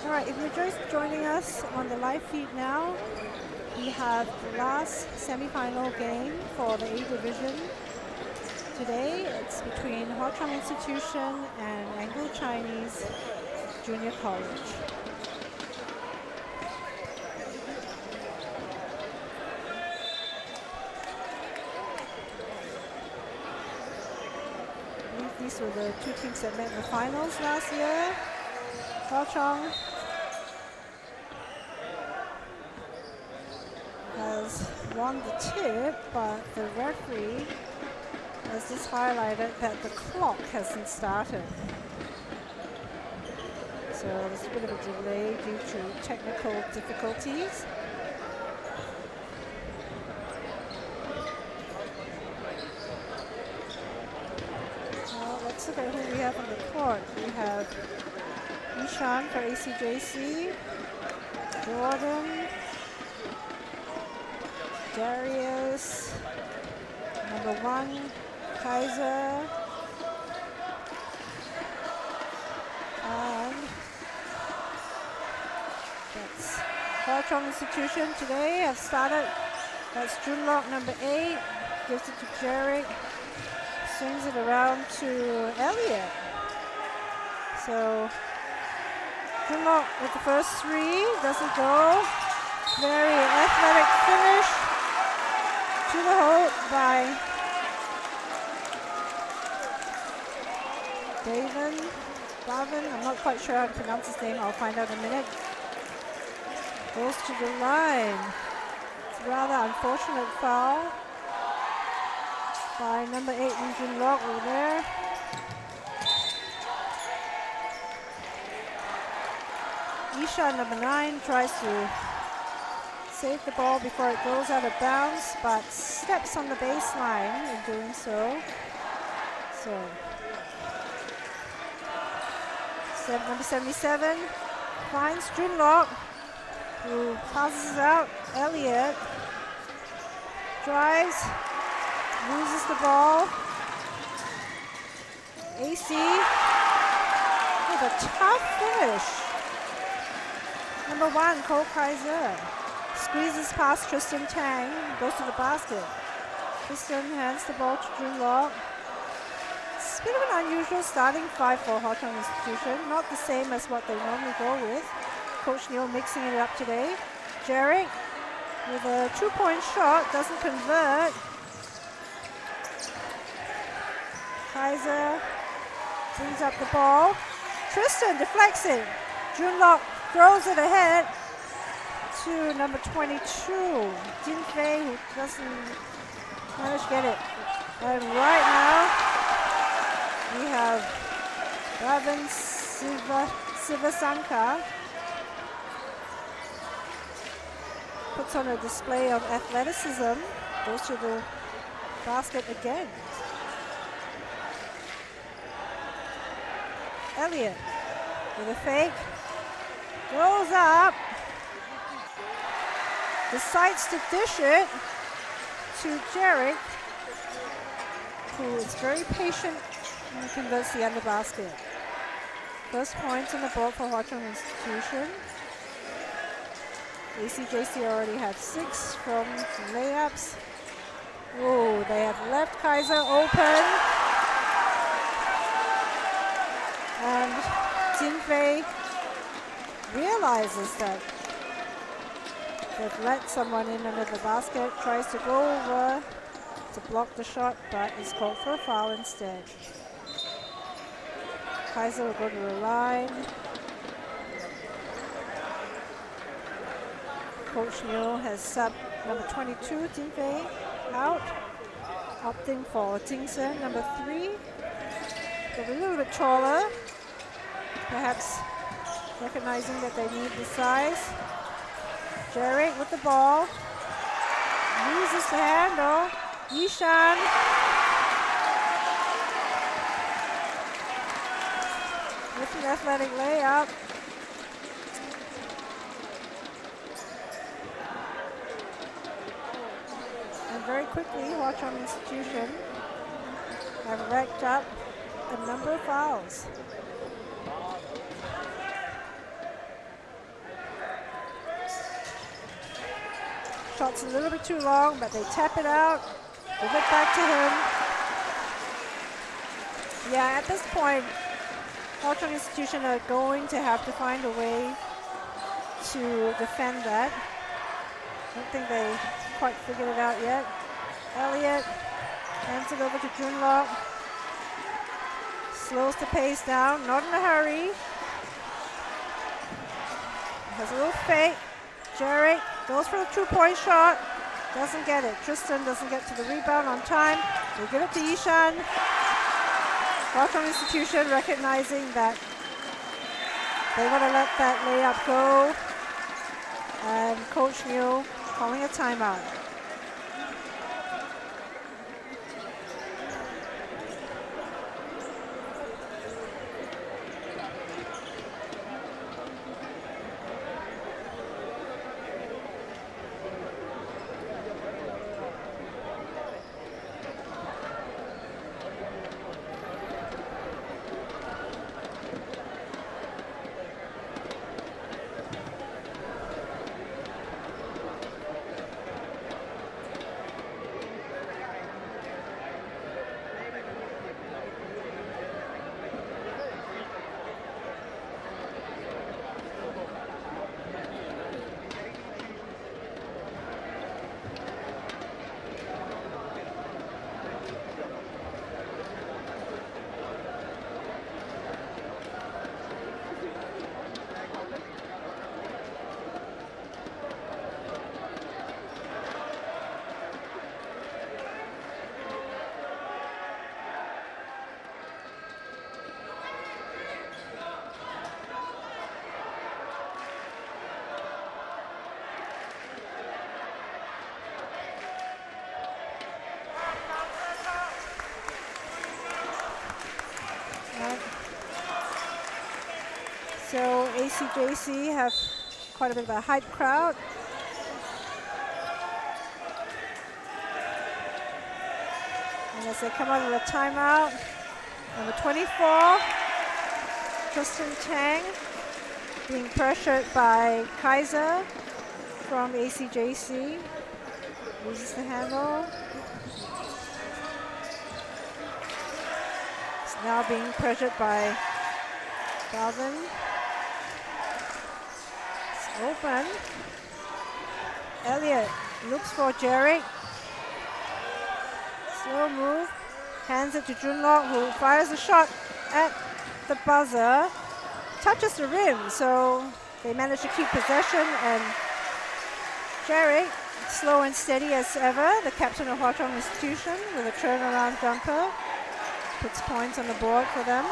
All right, if you're just joining us on the live feed now, we have the last semi-final game for the A division. Today, it's between Hwa Chong Institution and Anglo-Chinese Junior College. I believe these were the two teams that met in the finals last year. Hwa Chong has won the tip, but the referee has just highlighted that the clock hasn't started. So there's a bit of a delay due to technical difficulties. Well, let's look at who we have on the court. We have Ishan for ACJC, Jordan, Darius, number 1, Kaiser, and that's Hwa Chong Institution today have started. That's Junlock, number 8, gives it to Jarek, swings it around to Elliott. So Junlock with the first 3, doesn't go. Very athletic finish to the hole by Bavin. I'm not quite sure how to pronounce his name. I'll find out in a minute. Goes to the line. It's a rather unfortunate foul by number 8, Lee Junlock over there. Isha, number 9, tries to save the ball before it goes out of bounds, but steps on the baseline in doing so. Number 77 finds Junlock, who passes out. Elliott drives, loses the ball. AC with a tough finish. Number 1, Cole Kaiser, squeezes past Tristan Tang, goes to the basket. Tristan hands the ball to Junlock. It's a bit of an unusual starting 5 for Hwa Chong Institution, not the same as what they normally go with. Coach Neil mixing it up today. Jarek with a 2-point shot, doesn't convert. Kaiser brings up the ball. Tristan deflects it. Junlock throws it ahead to number 22, Jin Fei, who doesn't manage to get it. And right now, we have Bhavin Sivasankar puts on a display of athleticism, goes to the basket again. Elliott with a fake, goes up, decides to dish it to Jarek, who is very patient and converts the under basket. First points on the board for Hwa Chong Institution. ACJC already had 6 from layups. Oh, they have left Kaiser open. And Jin Fei realizes that they've let someone in under the basket, tries to go over to block the shot, but is called for a foul instead. Kaiser will go to the line. Coach Neil has subbed number 22, Jin Fei, out, opting for Jing Sen, number 3. They're a little bit taller, perhaps recognizing that they need the size. Jarek with the ball, uses the handle. Ishan with an athletic layup. And very quickly, Hwa Chong Institution have racked up a number of fouls. Shot's a little bit too long, but they tap it out. Give it back to him. Yeah, at this point, Hwa Chong Institution are going to have to find a way to defend that. I don't think they quite figured it out yet. Elliott hands it over to Junlok. Slows the pace down, not in a hurry. Has a little fake. Jarek goes for a 2-point shot. Doesn't get it. Tristan doesn't get to the rebound on time. They give it to Yishan. Hwa Chong Institution recognizing that they want to let that layup go. And Coach Niu calling a timeout. So ACJC have quite a bit of a hype crowd. And as they come out of the timeout, number 24, Tristan Tang, being pressured by Kaiser from ACJC. Loses the handle. It's now being pressured by Galvin. Open. Elliott looks for Jarek. Slow move. Hands it to Junlok, who fires a shot at the buzzer. Touches the rim, so they manage to keep possession. And Jarek, slow and steady as ever, the captain of Hwa Chong Institution, with a turnaround jumper. Puts points on the board for them.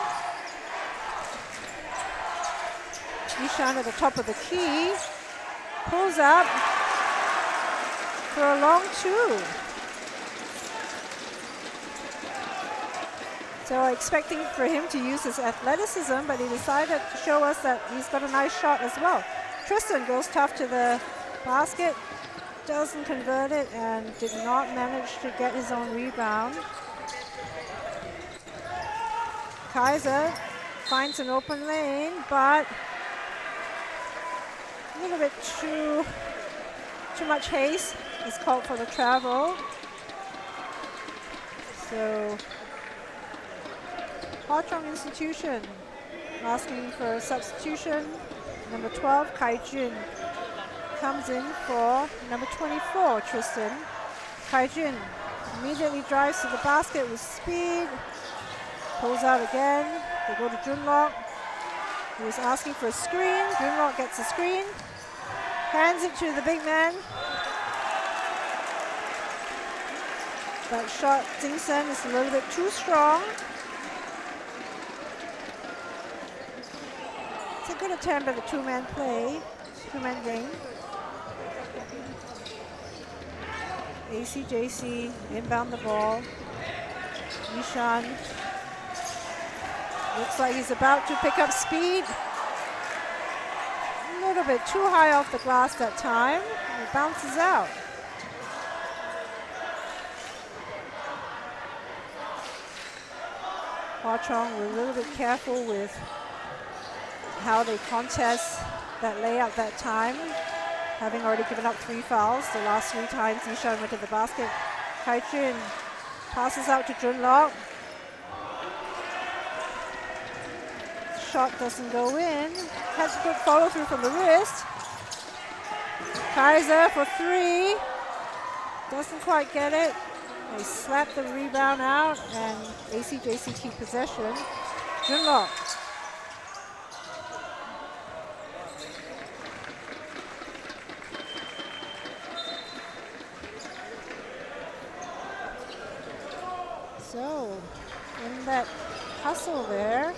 Yishan at the top of the key, pulls up for a long 2. So expecting for him to use his athleticism, but he decided to show us that he's got a nice shot as well. Tristan goes tough to the basket, doesn't convert it, and did not manage to get his own rebound. Kaiser finds an open lane, but a little bit too much haste is called for the travel. So Hwa Chong Institution asking for a substitution. Number 12, Kai Jun, comes in for number 24, Tristan. Kai Jun immediately drives to the basket with speed, pulls out again. They go to Junlok. He was asking for a screen. Junlok gets a screen, hands it to the big man. That shot, Jingsen, is a little bit too strong. It's a good attempt at a two-man play, two-man game. ACJC inbound the ball. Yishan looks like he's about to pick up speed. A little bit too high off the glass that time. It bounces out. Hwa Chong were a little bit careful with how they contest that layup that time. having already given up 3 fouls. The last 3 times Yishan went to the basket. Kai Jun passes out to Junlok. Shot doesn't go in. Has a good follow through from the wrist. Kaiser for 3. Doesn't quite get it. They slap the rebound out and ACJC keep possession. Junlok. So, in that hustle there,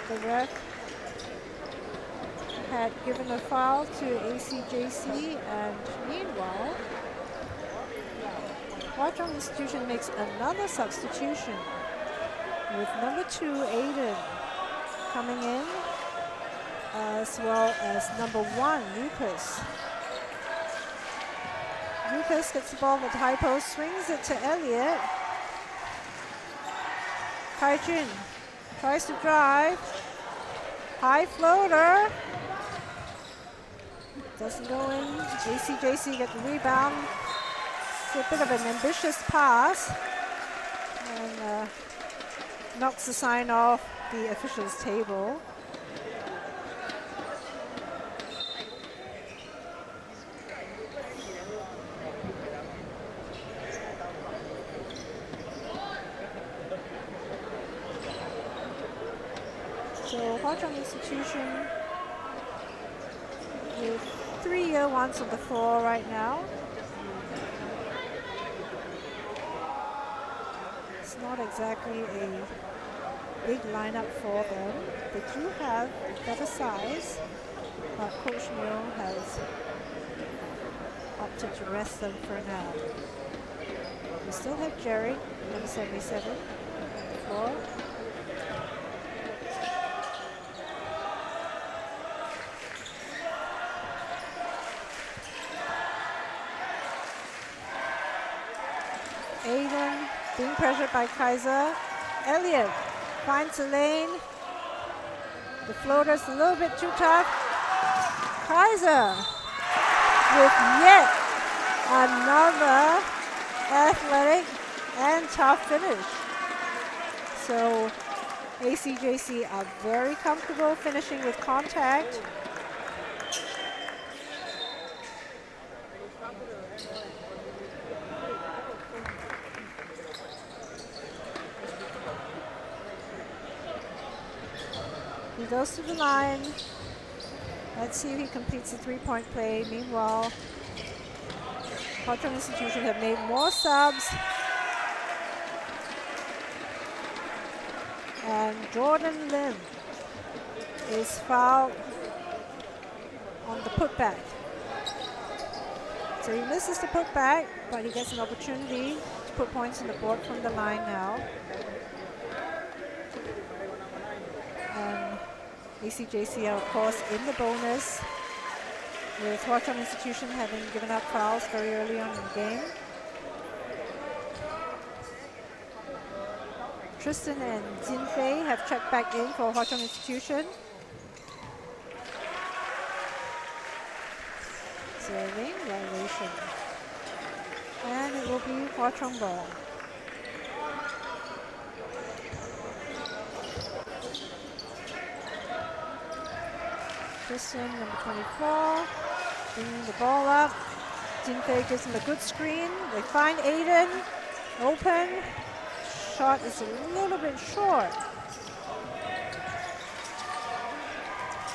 the ref had given a foul to ACJC, and meanwhile, Hwa Chong Institution makes another substitution with number 2, Aiden, coming in, as well as number 1, Lucas. Lucas gets the ball at the high post, swings it to Elliott. Kai Jun tries to drive. High floater. Doesn't go in. ACJC get the rebound. It's a bit of an ambitious pass. And knocks the sign off the officials' table. So Hwa Chong Institution with 3 year ones on the floor right now. It's not exactly a big lineup for them. They do have better size, but Coach Neil has opted to rest them for now. We still have Jerry, number 77, on the floor. Aiden being pressured by Kaiser. Elliott finds a lane. The floater's a little bit too tough. Kaiser with yet another athletic and tough finish. So ACJC are very comfortable finishing with contact. He goes to the line. Let's see if he completes the 3-point play. Meanwhile, Hwa Chong Institution have made more subs. And Jordan Lim is fouled on the putback. So he misses the putback, but he gets an opportunity to put points on the board from the line now. And ACJC are, of course, in the bonus, with Hwa Chong Institution having given up fouls very early on in the game. Tristan and Jin Fei have checked back in for Hwa Chong Institution. Serving violation. And it will be Hwa Chong ball. Tristan, number 24, bringing the ball up. Jin Fei gives him a good screen. They find Aiden, open. Shot is a little bit short.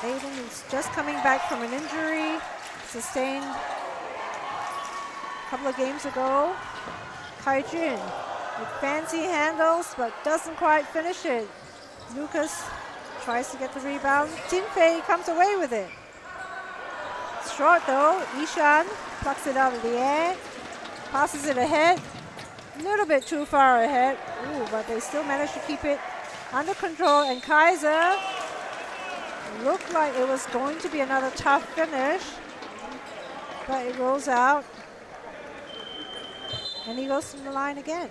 Aiden is just coming back from an injury, sustained a couple of games ago. Kai Jun with fancy handles, but doesn't quite finish it. Lucas tries to get the rebound. Jin Fei comes away with it. It's short though. Ishan plucks it out of the air, passes it ahead. A little bit too far ahead. Ooh, but they still managed to keep it under control. And Kaiser looked like it was going to be another tough finish, but it rolls out. And he goes from the line again.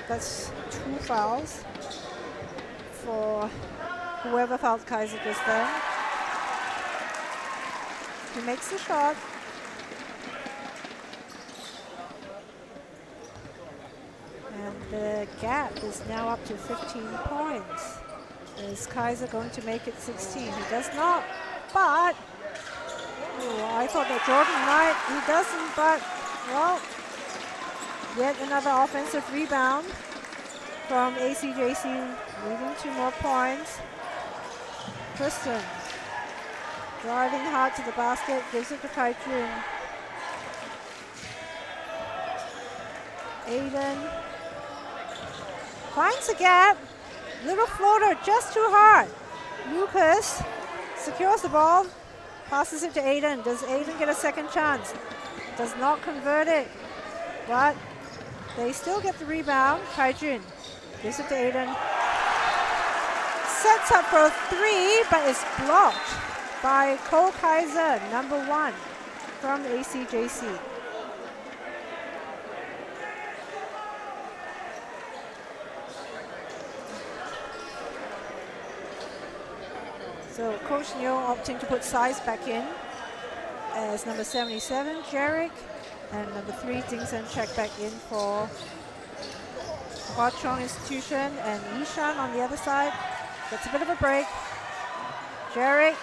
That's 2 fouls for whoever fouled Kaiser just then. He makes the shot. And the gap is now up to 15 points. Is Kaiser going to make it 16? He does not, but I thought that Jordan might. He doesn't, but, well, yet another offensive rebound from ACJC, leading to more points. Tristan driving hard to the basket, gives it to Kai Jun. Aiden finds a gap. Little floater, just too hard. Lucas secures the ball, passes it to Aiden. Does Aiden get a second chance? Does not convert it, but they still get the rebound. Kaijun gives it to Aiden. Sets up for a 3, but is blocked by Cole Kaiser, number 1 from ACJC. So Coach Neo opting to put size back in as number 77, Jarek, and number 3, Dingsen check back in for Hwa Chong Institution, and Yishan on the other side. Gets a bit of a break. Jarek,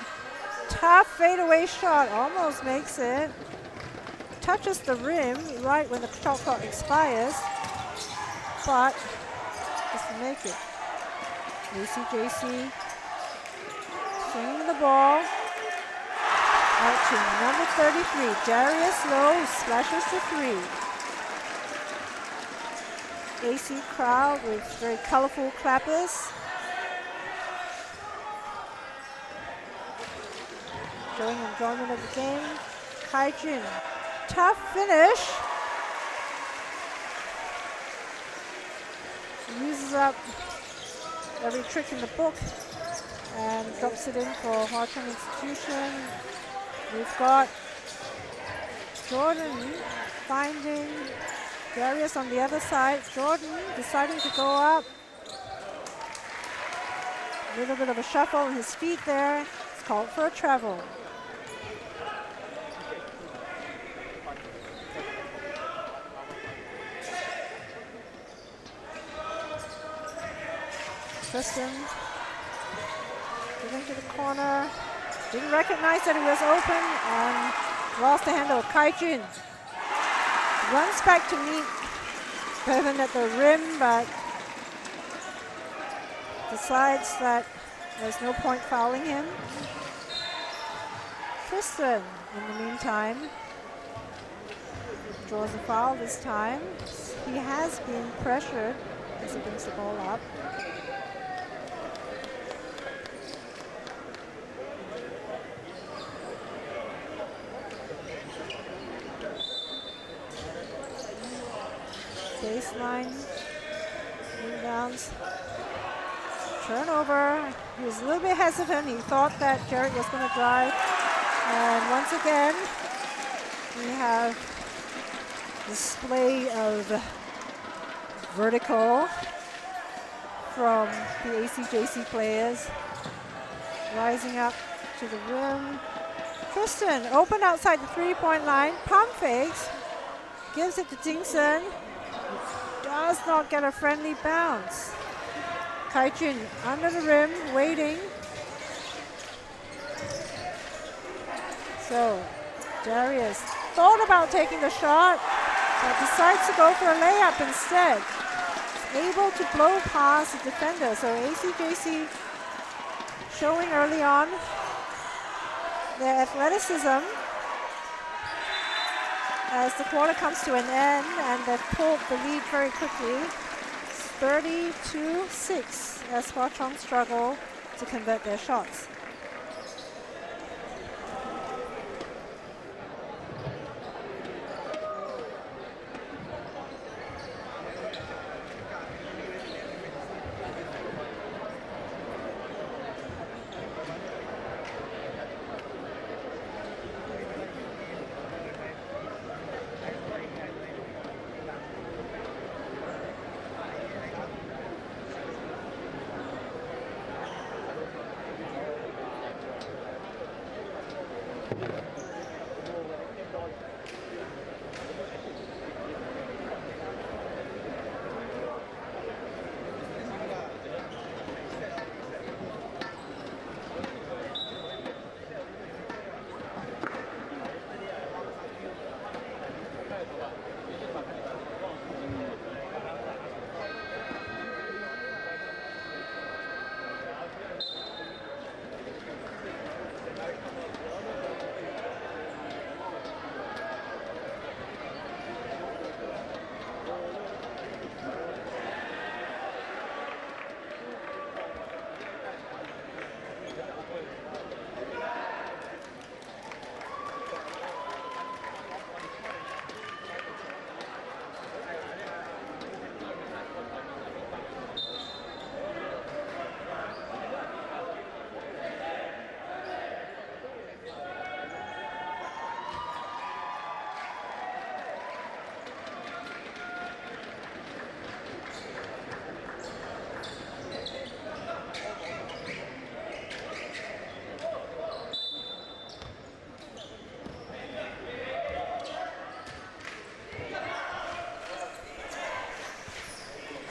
tough fadeaway shot, almost makes it. Touches the rim right when the shot clock expires, but doesn't make it. ACJC swinging the ball out to number 33, Darius Lowe, splashes to 3. AC crowd with very colorful clappers. Showing enjoyment of the game. Kaijun, tough finish. Uses up every trick in the book and drops it in for Hwa Chong Institution. We've got Jordan finding Darius on the other side. Jordan deciding to go up. A little bit of a shuffle on his feet there. It's called for a travel. Tristan getting to the corner. Didn't recognize that he was open and lost the handle. Kaijun runs back to meet Bevan at the rim, but decides that there's no point fouling him. Tristan, in the meantime, draws a foul this time. He has been pressured as he brings the ball up. Baseline, rebounds, turnover. He was a little bit hesitant. He thought that Jarrett was going to drive. And once again, we have display of vertical from the ACJC players. Rising up to the rim. Tristan, open outside the three-point line. Pump fakes. Gives it to Dingsen. Does not get a friendly bounce. Kaijun under the rim, waiting. So Darius thought about taking the shot, but decides to go for a layup instead. He's able to blow past the defender. So ACJC showing early on their athleticism as the quarter comes to an end, and they've pulled the lead very quickly. It's 32-6 as Hwa Chong struggle to convert their shots.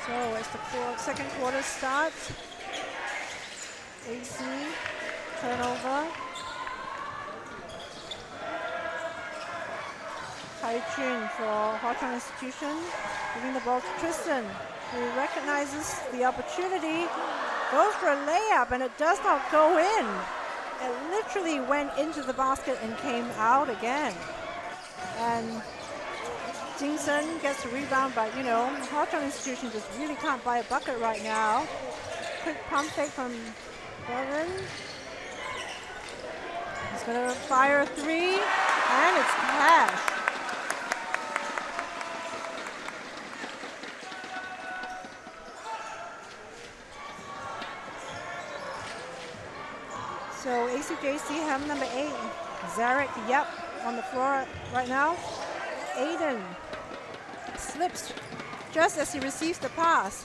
So as the second quarter starts, AC turnover. Kai-Jun for Hwa-Chong Institution, giving the ball to Tristan, who recognizes the opportunity, goes for a layup, and it does not go in. It literally went into the basket and came out again. And Jingsen gets a rebound, but you know, Hwa-Chong Institution just really can't buy a bucket right now. Quick pump fake from Devin. He's gonna fire a three, and it's cash. So ACJC have number 8, Zarek Yep, on the floor right now. Aiden slips just as he receives the pass.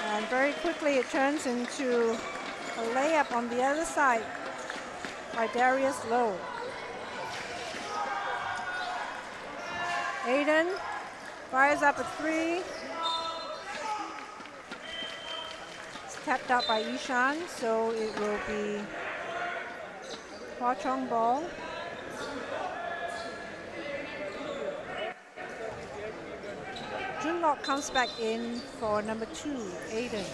And very quickly it turns into a layup on the other side by Darius Lowe. Aiden fires up a three. Tapped out by Ishan, so it will be Hwa-Chong ball. Junlok comes back in for number 2, Aiden.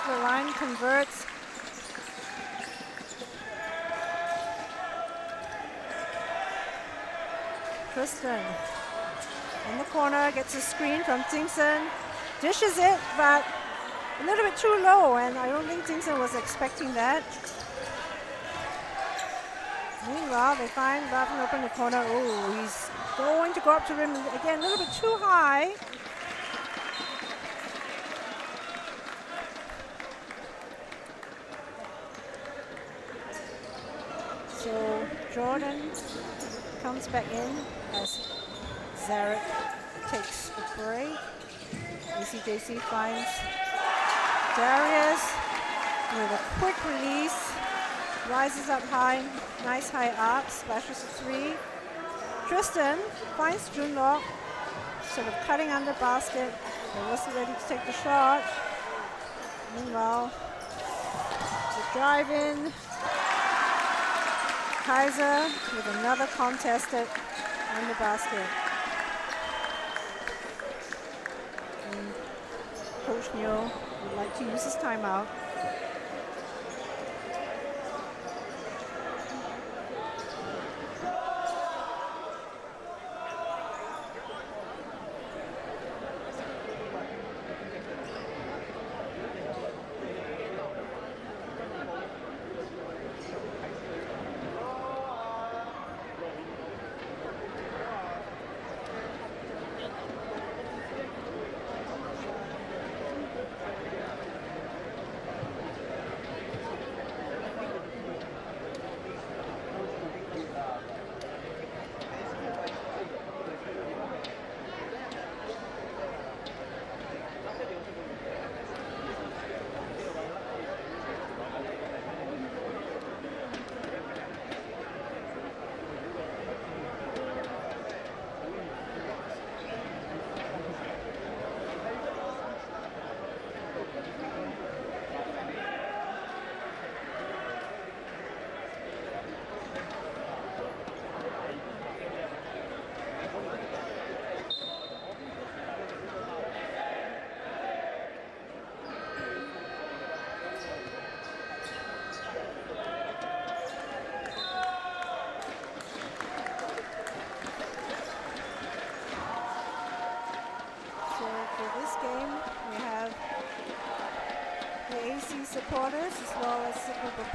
The line converts. Tristan in the corner gets a screen from Jingsen, dishes it, but a little bit too low, and I don't think Jingsen was expecting that. Meanwhile, they find Lavin open in the corner. Oh, he's going to go up to rim again, a little bit too high. So Jordan comes back in as Zarek takes a break. ACJC finds Darius with a quick release, rises up high, nice high arc, splashes a three. Tristan finds Junlok, sort of cutting under basket. He wasn't ready to take the shot. Meanwhile, the drive in. Kaiser with another contested on the basket. And Coach Neo would like to use his timeout.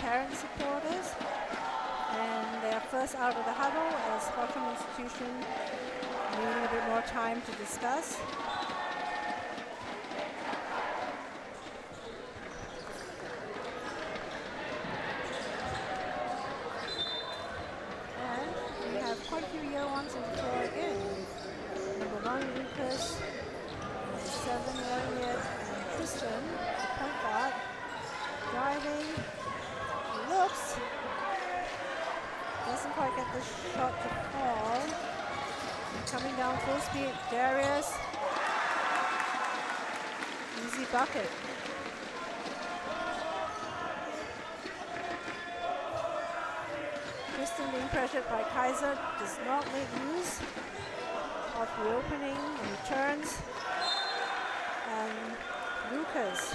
parent supporters. And they are first out of the huddle as Hwa-Chong Institution needing a bit more time to discuss. And we have quite a few year ones on the floor again. Number 1, Lucas. Number 7, Elliot. And Tristan, the point guard, driving. Looks. Doesn't quite get the shot to fall. Coming down full speed, Darius. Easy bucket. Tristan being pressured by Kaiser does not make use of the opening and returns. And Lucas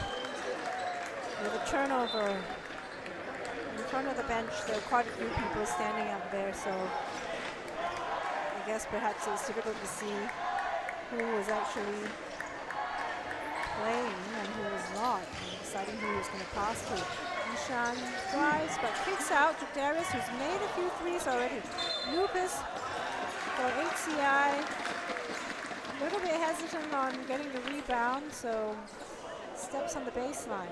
with a turnover. In front of the bench, there are quite a few people standing up there, so I guess perhaps it's difficult to see who was actually playing and who was not, and deciding who was going to pass to. Ishan drives, but kicks out to Darius, who's made a few threes already. Lucas for HCI, a little bit hesitant on getting the rebound, so steps on the baseline.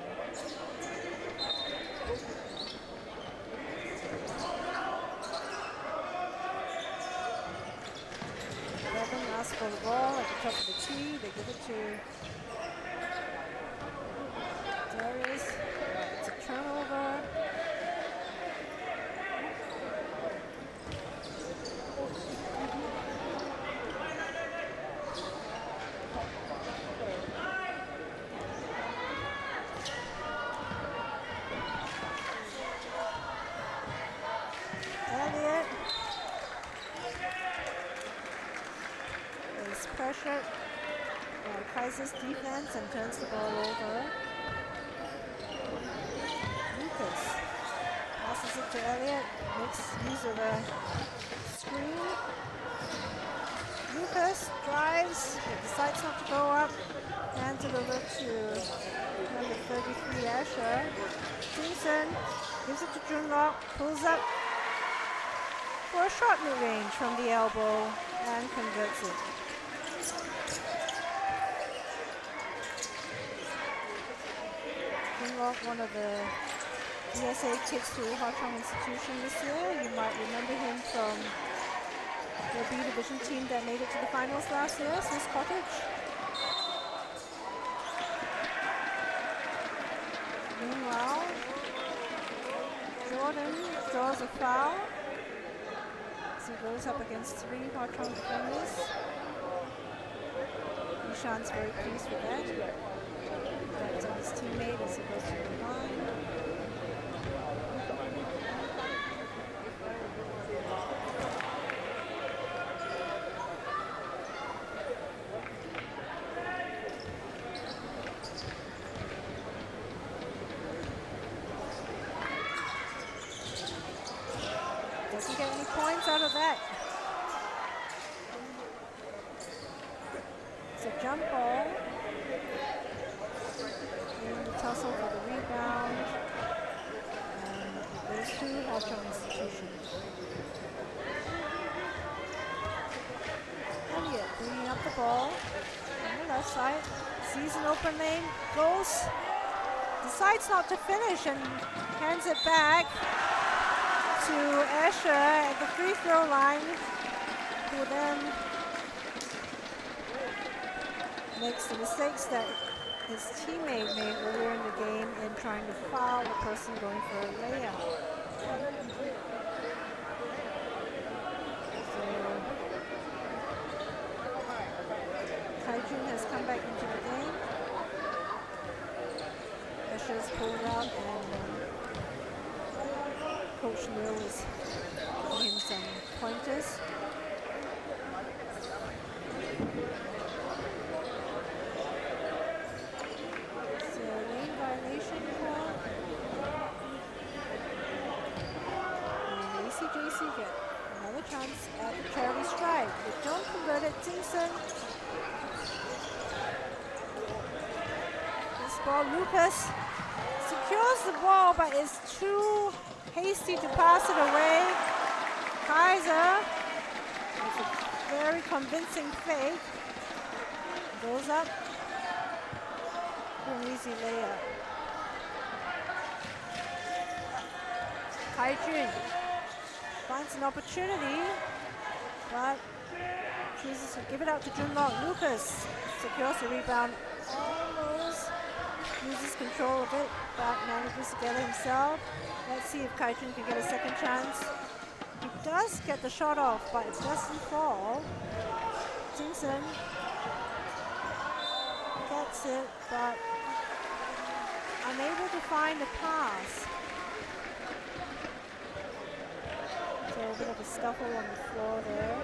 Asks for the ball at the top of the tee. They give it to Darius. It's a turnover. Elliot is pressured by Kaiser's defense and turns the ball over. Lucas passes it to Elliot, makes use of a screen. Lucas drives, but decides not to go up. Hands it over to number 33, Asher. Simpson gives it to Junlock, pulls up for a short mid-range from the elbow and converts it. Junlock, one of the DSA kids to Hwa-Chong Institution this year. You might remember him from the B Division team that made it to the finals last year, Swiss Cottage. Meanwhile, Jordan draws a foul as he goes up against 3 Hwa-Chong defenders. Ishan's very pleased with that. That's on his teammate as he goes to the line. Doesn't get any points out of that. It's a jump ball. In the tussle for the rebound. And it goes to Hwa-Chong Institution. Elliot bringing up the ball on the left side. Sees an open lane. Goes. Decides not to finish and hands it back to Asher at the free throw line, who then makes the mistakes that his teammate made earlier in the game in trying to foul the person going for a layup. So Kaijun has come back into the game. Asher's pulled out and Coach Neil is giving him some pointers. So lane violation call. And ACJC get another chance at the charity strike. They don't convert it. Simpson. This ball, Lucas secures the ball, but it's too hasty to pass it away. Kaiser with a very convincing fake. Goes up for an easy layup. Kaijun finds an opportunity, but chooses to give it out to Junlok. Lucas secures the rebound, almost loses control of it, but manages to get it himself. Let's see if Kaijun can get a second chance. He does get the shot off, but it doesn't fall. Simpson gets it, but unable to find a pass. So a bit of a scuffle on the floor there.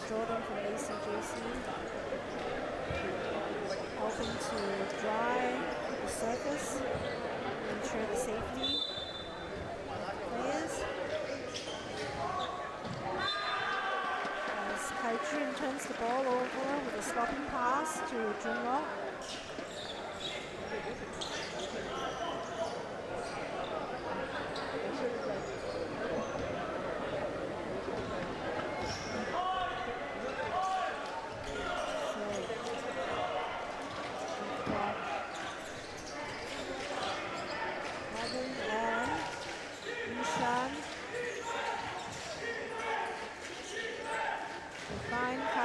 Jordan from ACJC helping to dry the surface, ensure the safety of the players. As Kaijun turns the ball over with a sloppy pass to Junlok.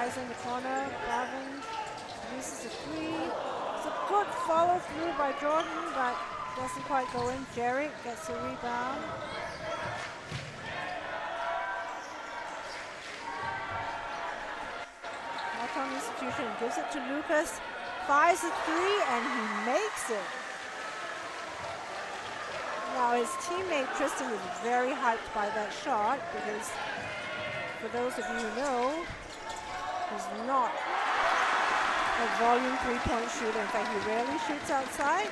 In the corner, Gavin uses a three. It's a good follow through by Jordan, but doesn't quite go in. Jarrett gets the rebound. Hong Institution gives it to Lucas, fires a three, and he makes it. Now his teammate Tristan is very hyped by that shot because, for those of you who know, he's not a volume three-point shooter. In fact, he rarely shoots outside.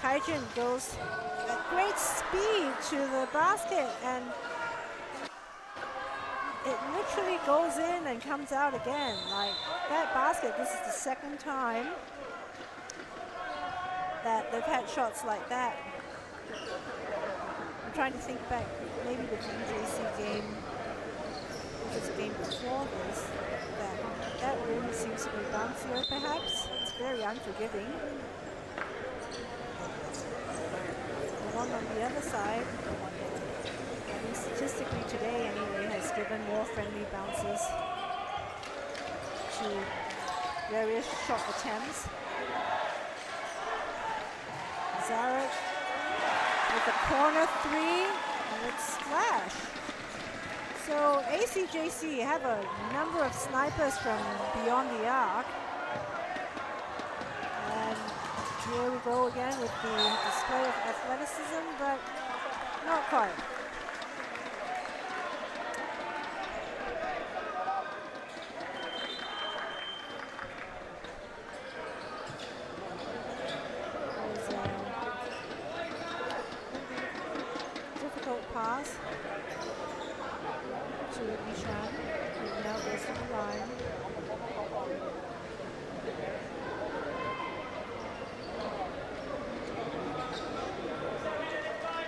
Kaijun goes at great speed to the basket, and it literally goes in and comes out again. Like that basket, this is the second time that they've had shots like that. I'm trying to think back, maybe the DJC game, which was a game before this, that rim seems to be bouncier perhaps. It's very unforgiving. The one on the other side, I think statistically today anyway, has given more friendly bounces to various shot attempts. Zarek with a corner three, and it's splash. So ACJC have a number of snipers from beyond the arc. And here we go again with the display of athleticism, but not quite. Pass to Ishan, who now goes to the line.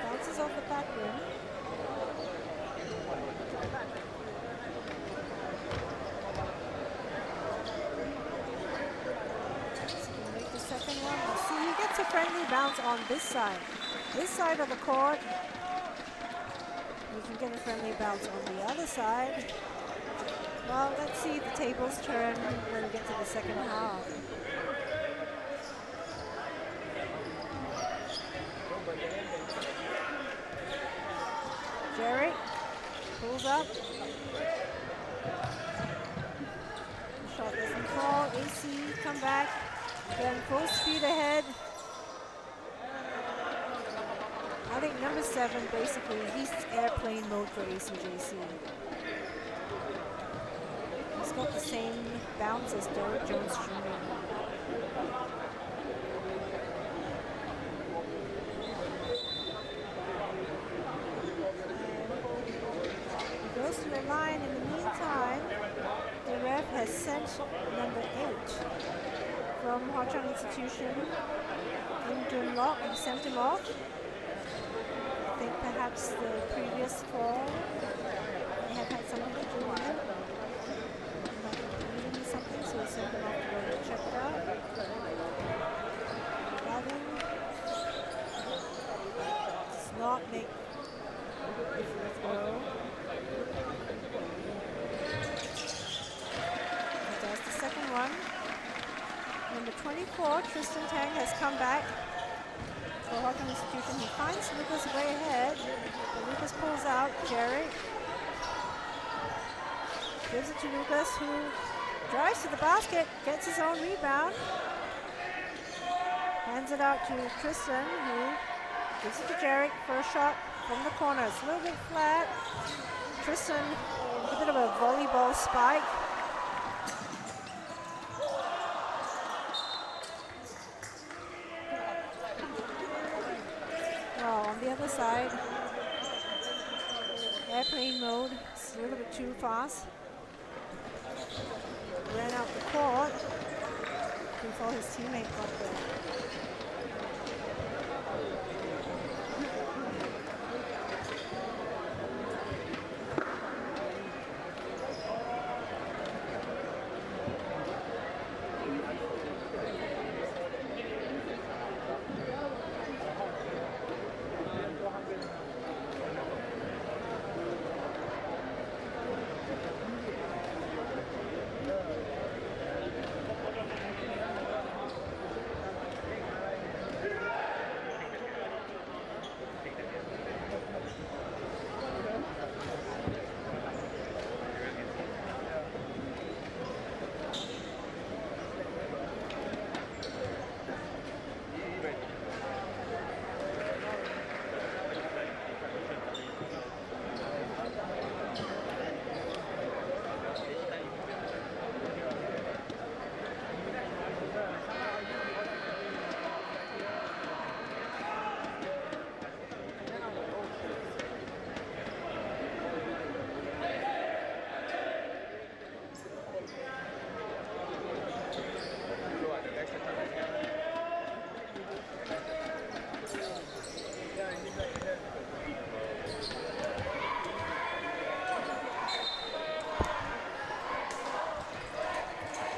Bounces off the back rim. So he can make the second one. See, he gets a friendly bounce on this side. This side of the court. We can get a friendly bounce on the other side. Well, let's see the tables turn when we get to the second half. Jerry pulls up. The shot doesn't fall. AC come back. Then full speed ahead. I think number 7, basically, he's airplane mode for ACJC. He's got the same bounce as Derek Jones Jr. line. In the meantime, the ref has sent number 8 from Hwa-Chong Institution in Lock and sent him off. I think perhaps the previous fall may have had something to do with it. He might be bleeding or something, so he sent him off to go get checked out. 11 does not make the free throw. He does the second one. Number 24, Tristan Tang, has come back for Hwa-Chong Institution. He finds Lucas way ahead, but Lucas pulls out. Jerry gives it to Lucas, who drives to the basket, gets his own rebound, hands it out to Tristan, who gives it to Jerry for a shot from the corner. It's a little bit flat. Tristan with a bit of a volleyball spike. On the other side, airplane mode, it's a little bit too fast. Ran out the court before his teammate got there.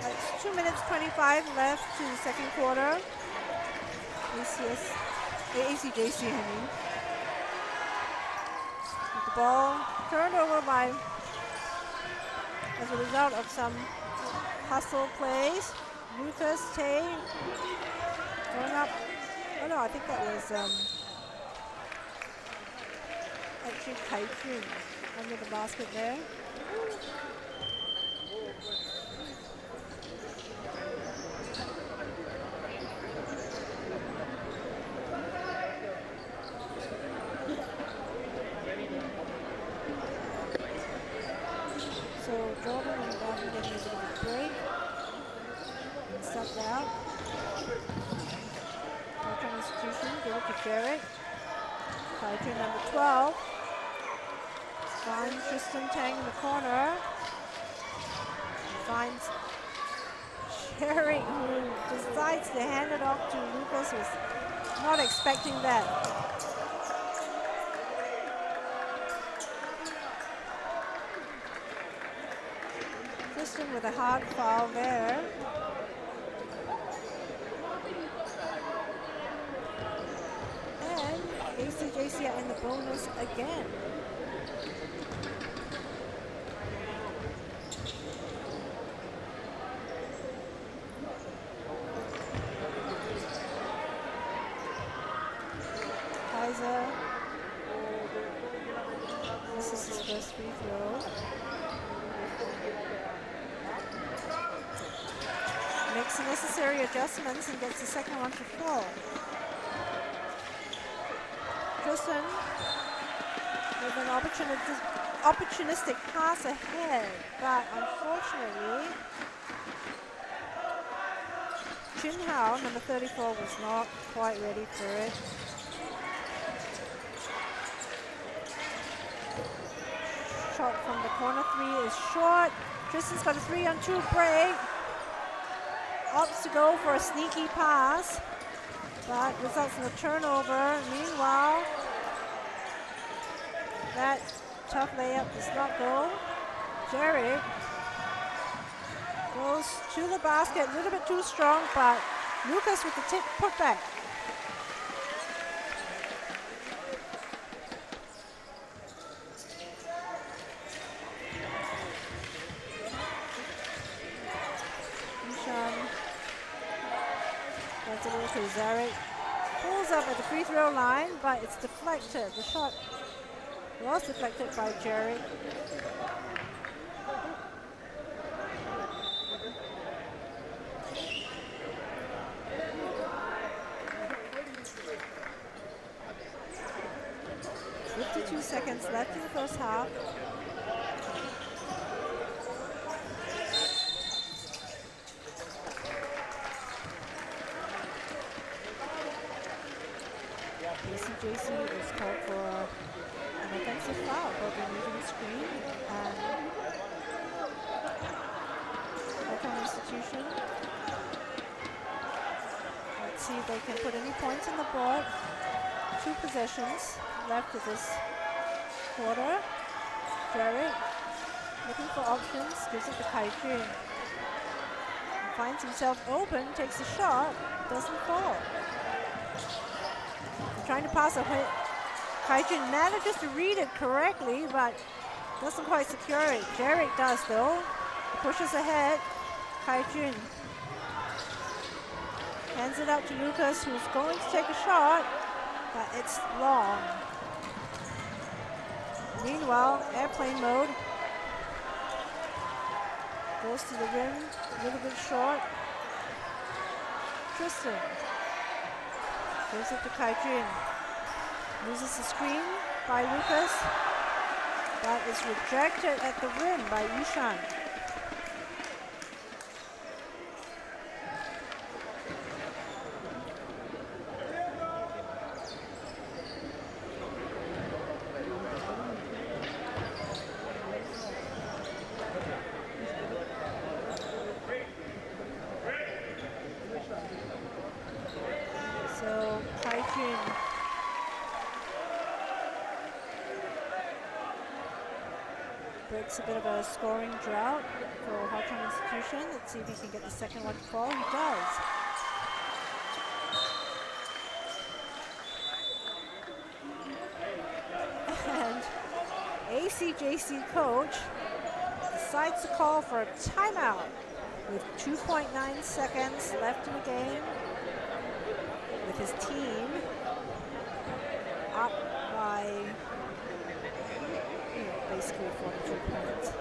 It's 2 minutes 25 left to the second quarter. ACJC, I mean. With the ball turned over by, as a result of some hustle plays. Lucas Tay going up. Oh no, I think that was actually Kai-Jun under the basket there. So Jordan and Bobby getting a bit of a break. And subbed out. Hwa-Chong Institution, give it to Jarrett. Kai-Jun number 12. Finds Tristan Tang in the corner. Finds Jerry, who decides to hand it off to Lucas, who's not expecting that. Tristan with a hard foul there. And ACJC are in the bonus again. Kaiser. This is his first free throw. Makes the necessary adjustments and gets the second one to fall. Tristan with an opportunistic pass ahead, but unfortunately, Chin Hao, number 34, was not quite ready for it. shot from the corner three is short. Tristan's got a 3-on-2 break. Opts to go for a sneaky pass, but results in a turnover. Meanwhile, that tough layup does not go. Jarek goes to the basket, a little bit too strong, but Lucas with the tip putback. Zarek pulls up at the free throw line, but it's deflected. The shot was deflected by Jarek. Seconds left in the first half. ACJC is called for an offensive foul, but removing the screen, and Hawthorne Institution. Let's see if they can put any points on the board. 2 possessions left of this quarter. Jarek looking for options, gives it to Kaijun. Finds himself open, takes a shot, doesn't fall. Trying to pass away. Kaijun manages to read it correctly, but doesn't quite secure it. Jarek does though. He pushes ahead. Kaijun hands it out to Lucas, who's going to take a shot, but it's long. Meanwhile, airplane mode. Goes to the rim, a little bit short. Tristan gives it to Kaijun. Loses the screen by Lucas, but is rejected at the rim by Yushan. Breaks a bit of a scoring drought for Hawthorne Institution. Let's see if he can get the second one to fall. He does. And ACJC coach decides to call for a timeout with 2.9 seconds left in the game, with his team up by basically 42 points.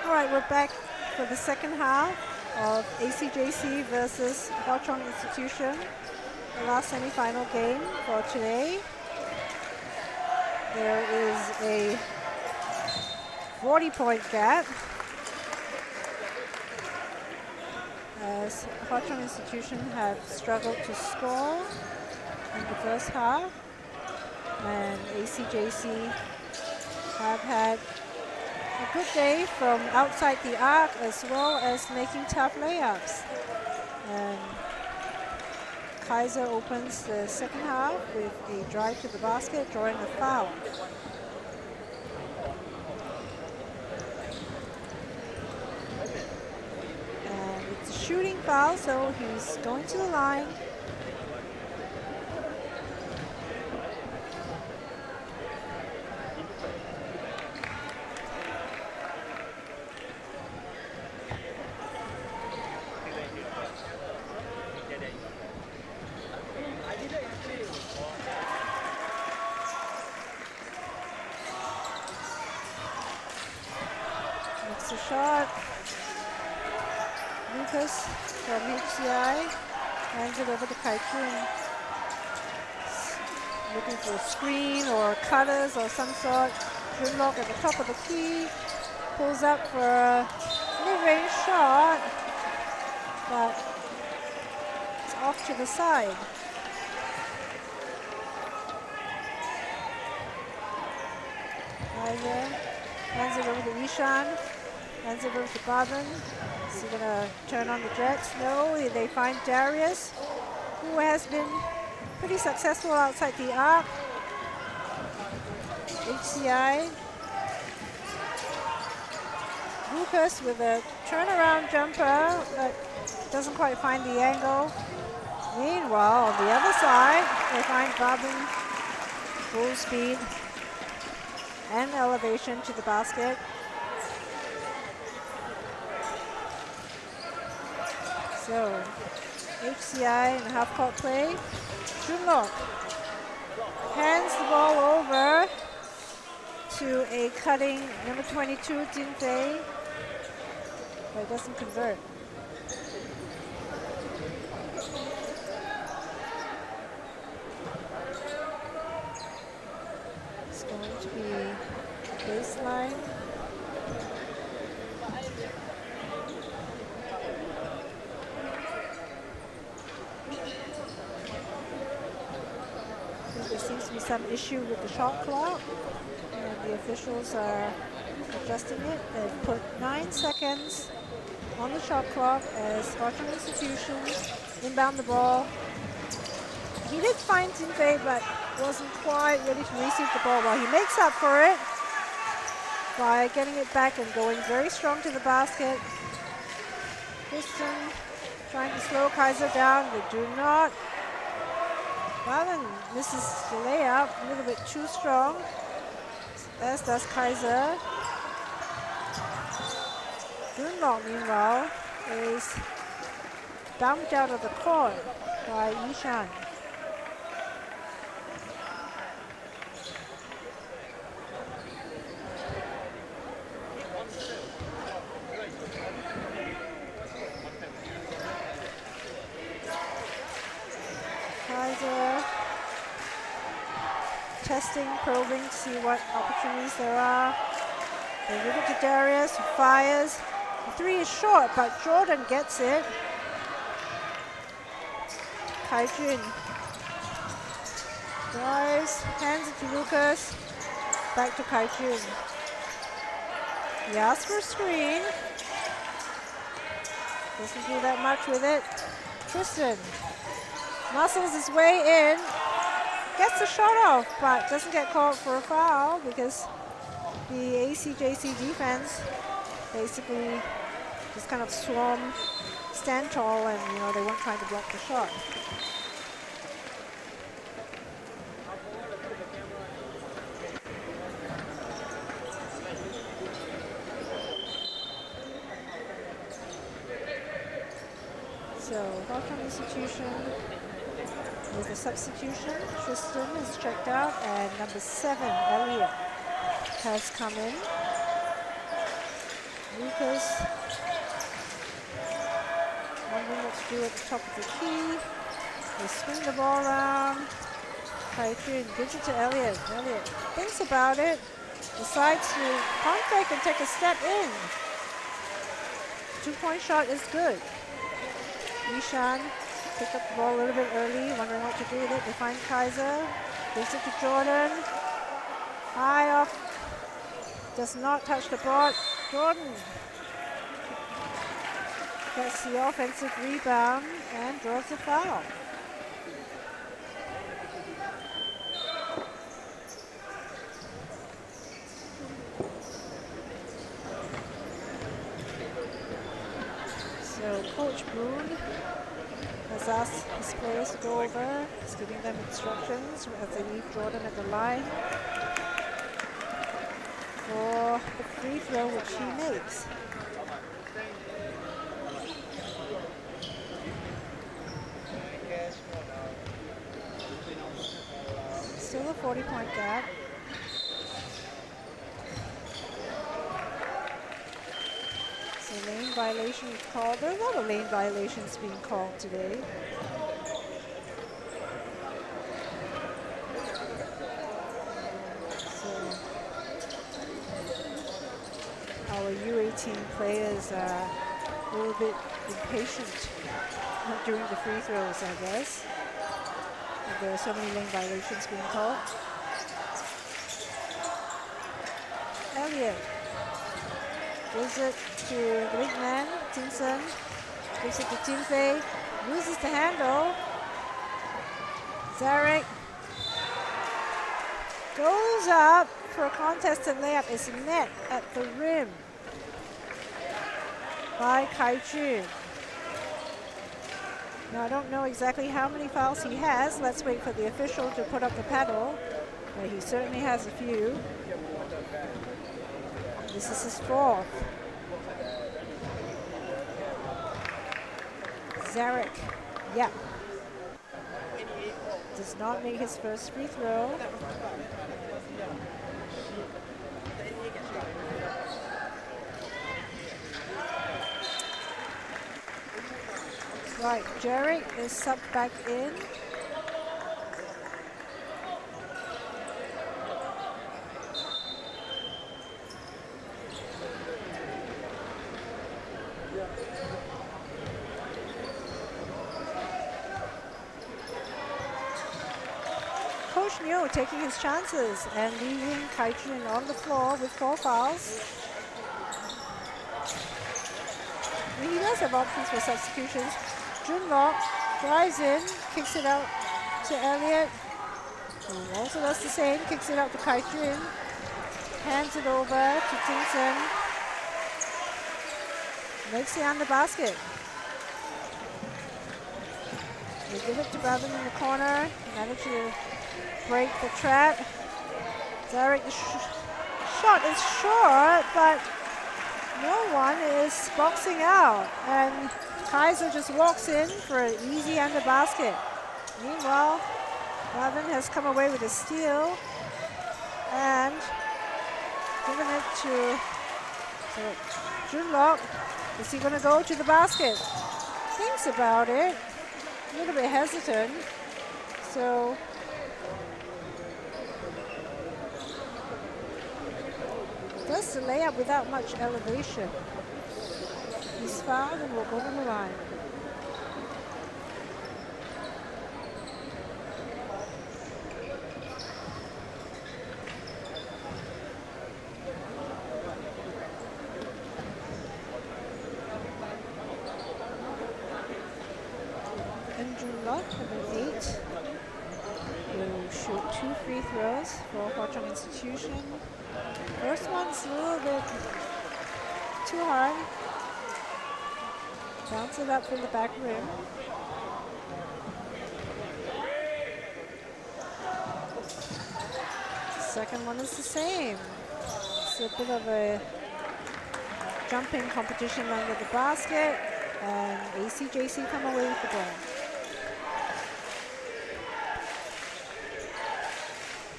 All right, we're back for the second half of ACJC versus CHONG Institution, the last semifinal game for today. There is a 40-point gap as CHONG Institution have struggled to score in the first half, and ACJC have had a good day from outside the arc as well as making tough layups. And Kaiser opens the second half with a drive to the basket, drawing a foul. And it's a shooting foul, so he's going to the line. Makes a shot. Lucas from HWA hands it over to Kai-Kun. Looking for a screen or cutters or some sort. Grimlock at the top of the key. Pulls up for a mid-range shot, but it's off to the side. Kaiser hands it over to Ishan. Hands it over to Barban. Is he going to turn on the Jets? No, they find Darius, who has been pretty successful outside the arc. HCI. Lucas with a turnaround jumper, but doesn't quite find the angle. Meanwhile, on the other side, they find Babin full speed and elevation to the basket. So, HCI in half-court play. Junlok hands the ball over to a cutting number 22, Jin Fei, but it doesn't convert. It's going to be baseline. There seems to be some issue with the shot clock, and the officials are adjusting it. They've put 9 seconds on the shot clock as Hwa-Chong Institution inbound the ball. He did find Jin Fei, but wasn't quite ready to receive the ball. Well, he makes up for it by getting it back and going very strong to the basket. Kristen trying to slow Kaiser down. They do not. Allen misses the layup, a little bit too strong, as does Kaiser. Junlok, meanwhile, is bumped out of the court by Yishan. Kaiser testing, probing to see what opportunities there are. They give it to Darius, who fires. The three is short, but Jordan gets it. Kaijun drives, hands it to Lucas. Back to Kaijun. He asks for a screen. Doesn't do that much with it. Tristan muscles his way in. Gets the shot off, but doesn't get called for a foul because the ACJC defense basically just kind of swarm, stand tall, and they weren't trying to block the shot. So, Hwa-Chong Institution with a substitution. Tristan is checked out, and number 7, Elliott, has come in. Lucas wondering what to do at the top of the key. They swing the ball around. Kaijun gives it to Elliott. Elliott thinks about it, decides to pump fake and take a step in. 2-point shot is good. Yishan picked up the ball a little bit early, wondering what to do with it. They find Kaiser, gives it to Jordan. High up, does not touch the board. Jordan gets the offensive rebound and draws the foul. So Coach Boone has asked his players to go over. He's giving them instructions as they leave Jordan at the line for the free throw, which he makes. Still a 40-point gap. So lane violation is called. There are a lot of lane violations being called today. Our U18 players are a little bit impatient during the free throws, I guess. There are so many lane violations being called. Elliott gives it to the big man, Tinson. Gives it to Jin Fei. Loses the handle. Zarek Goes up for a contested layup. Is met at the rim by Kai-Jun. Now, I don't know exactly how many fouls he has. Let's wait for the official to put up the paddle. But he certainly has a few. This is his fourth. Zarek, yeah, does not make his first free throw. Right, Jarek is subbed back in. Coach Neo taking his chances and leaving Kai-Jun on the floor with 4 fouls. He does have options for substitutions. Junlok drives in, kicks it out to Elliott, who also does the same, kicks it out to Kai-Jun, hands it over to Tingson, makes it on the basket. They give it to Bavin in the corner, manage to break the trap. Zarek, the shot is short, but no one is boxing out, and Kaiser just walks in for an easy under basket. Meanwhile, Bavin has come away with a steal and given it to Junlok. Is he going to go to the basket? Thinks about it, a little bit hesitant. So does the layup without much elevation. He's fouled and will go to the line. And Junlok, number 8, will shoot 2 free throws for Hwa Chong Institution. First one's a little bit too hard. Bounce it up from the back rim. The second one is the same. It's a bit of a jumping competition under the basket, and ACJC come away with the ball.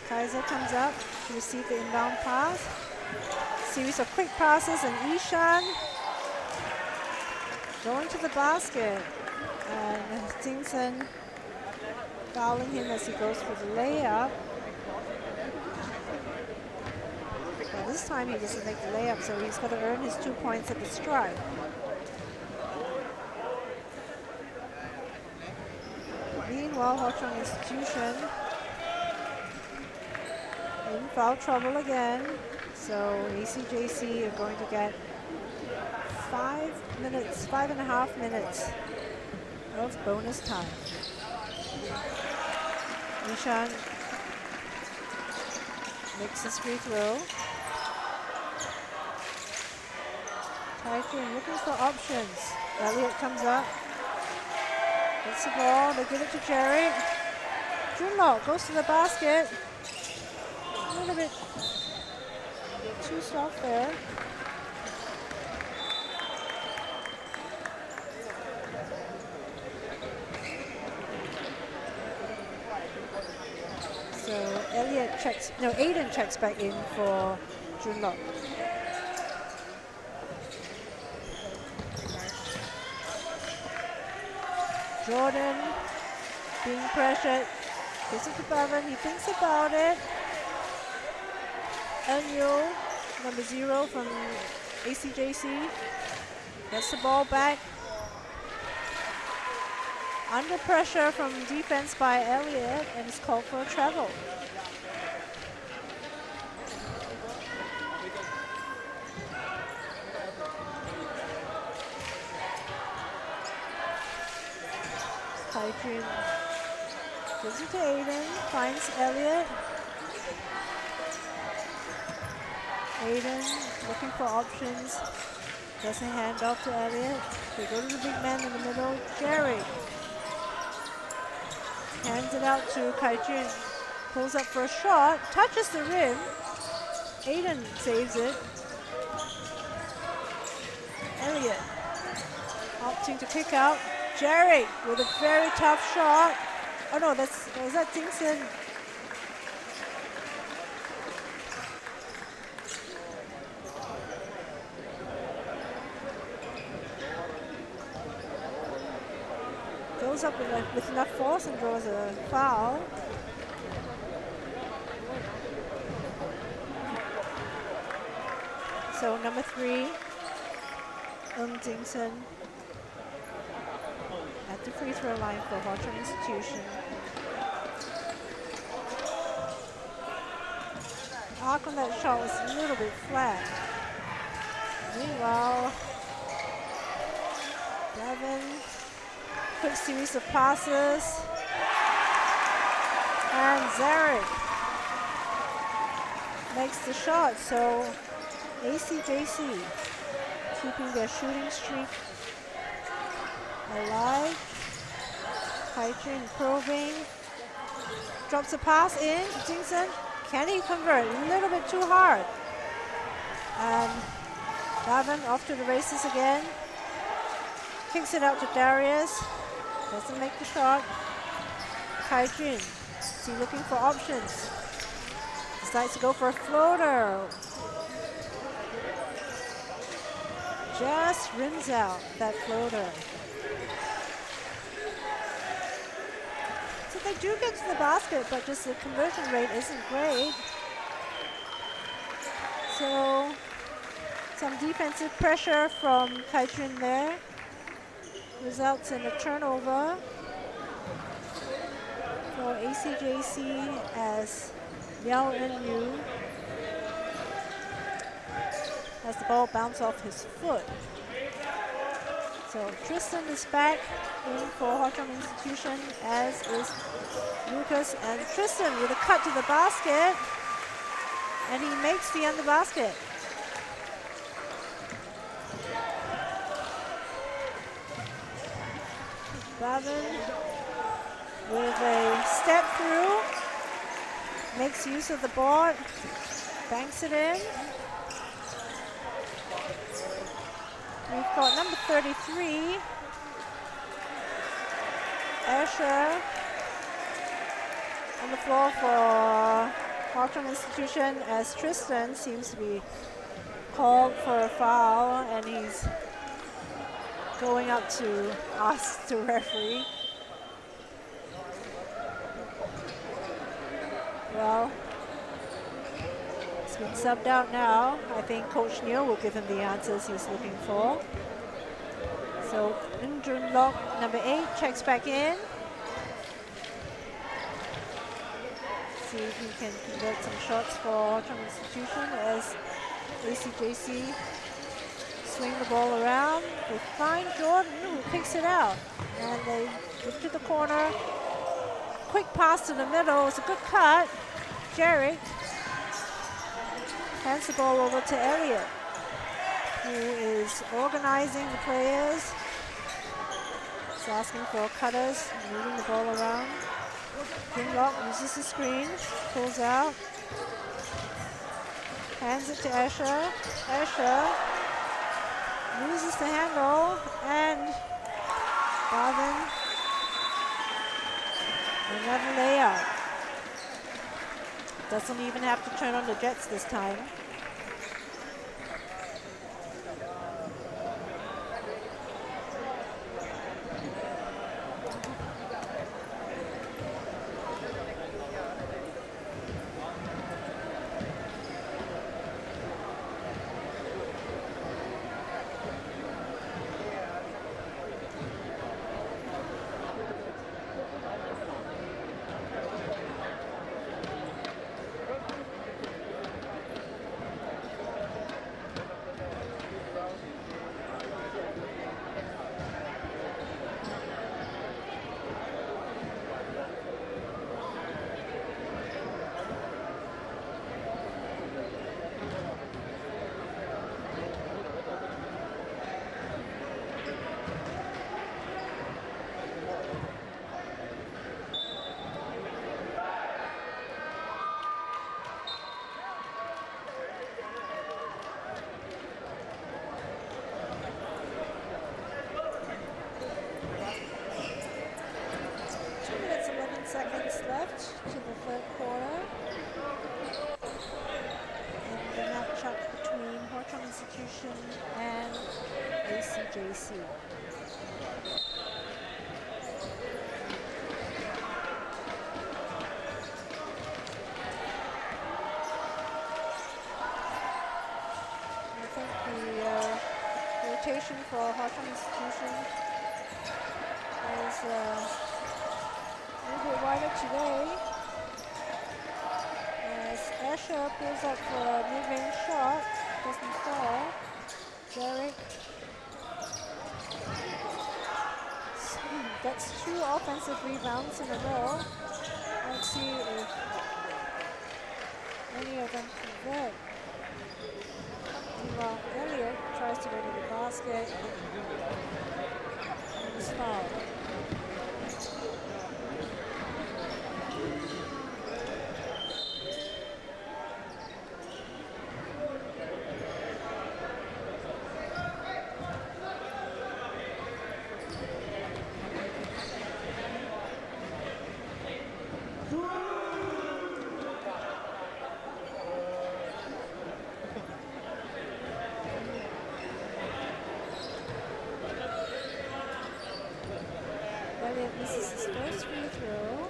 Kaiser comes up to receive the inbound pass. Series of quick passes, and Ishan going to the basket. And Stingson fouling him as he goes for the layup. Well, this time he doesn't make the layup, so he's got to earn his 2 points at the stripe. Meanwhile, Hwa Chong Institution in foul trouble again. So ACJC are going to get 5.5 minutes of bonus time. Nishan makes his free throw. Kai-Jun looking for options. Elliott comes up. Gets the ball, they give it to Jerry. Junlok goes to the basket. A little bit too soft there. So Aiden checks back in for Junlok. Jordan being pressured. Gives it to Bavin, he thinks about it. Enyo, number 0 from ACJC, gets the ball back. Under pressure from defense by Elliott, and is called for a travel. Kai-Jun gives it to Aiden, finds Elliott. Aiden looking for options. Doesn't hand off to Elliott. They go to the big man in the middle. Jerry hands it out to Kai-Jun. Pulls up for a shot. Touches the rim. Aiden saves it. Elliott opting to kick out. Jerry with a very tough shot. Oh no, was that Dingson? Goes up with enough force and draws a foul. So number 3, Dingson at the free throw line for Hwa-Chong Institution. Arc on that shot was a little bit flat. Meanwhile, Devin, quick series of passes. And Zarek makes the shot. So ACJC keeping their shooting streak alive. Kai-Jun probing. Drops a pass in to Dingson. Can he convert? A little bit too hard. And Davin off to the races again. Kicks it out to Darius. Doesn't make the shot. Kai-Jun. Is he looking for options? Decides to go for a floater. Just rims out that floater. So they do get to the basket, but just the conversion rate isn't great. So some defensive pressure from Kai-Jun there. Results in a turnover for ACJC as Liao En-Yu has the ball bounce off his foot. So Tristan is back in for Hwa-Chong Institution, as is Lucas. And Tristan with a cut to the basket, and he makes the under basket. Bavin with a step through, makes use of the board, banks it in. We've got number 33, Asher, on the floor for Hwa-Chong Institution, as Tristan seems to be called for a foul, and he's going up to ask the referee. Well, he's been subbed out now. I think Coach Neil will give him the answers he's looking for. So Jun Lok, number 8, checks back in. See if he can convert some shots for Hwa-Chong Institution as ACJC swing the ball around. They find Jordan, who picks it out, and they look to the corner. Quick pass to the middle. It's a good cut. Jerry hands the ball over to Elliott, who is organizing the players. He's asking for cutters, moving the ball around. Grimlock uses the screen, pulls out, hands it to Escher. Escher loses the handle, and Garvin, another layup. Doesn't even have to turn on the jets this time. ACJC. I think the rotation for Hwa-Chong Institution is a little bit wider today. As Escher pulls up for a mid-range shot, doesn't fall. Derek gets 2 offensive rebounds in a row. Let's see if any of them convert. Meanwhile, Elliott tries to go to the basket and is fouled. This is his first free throw.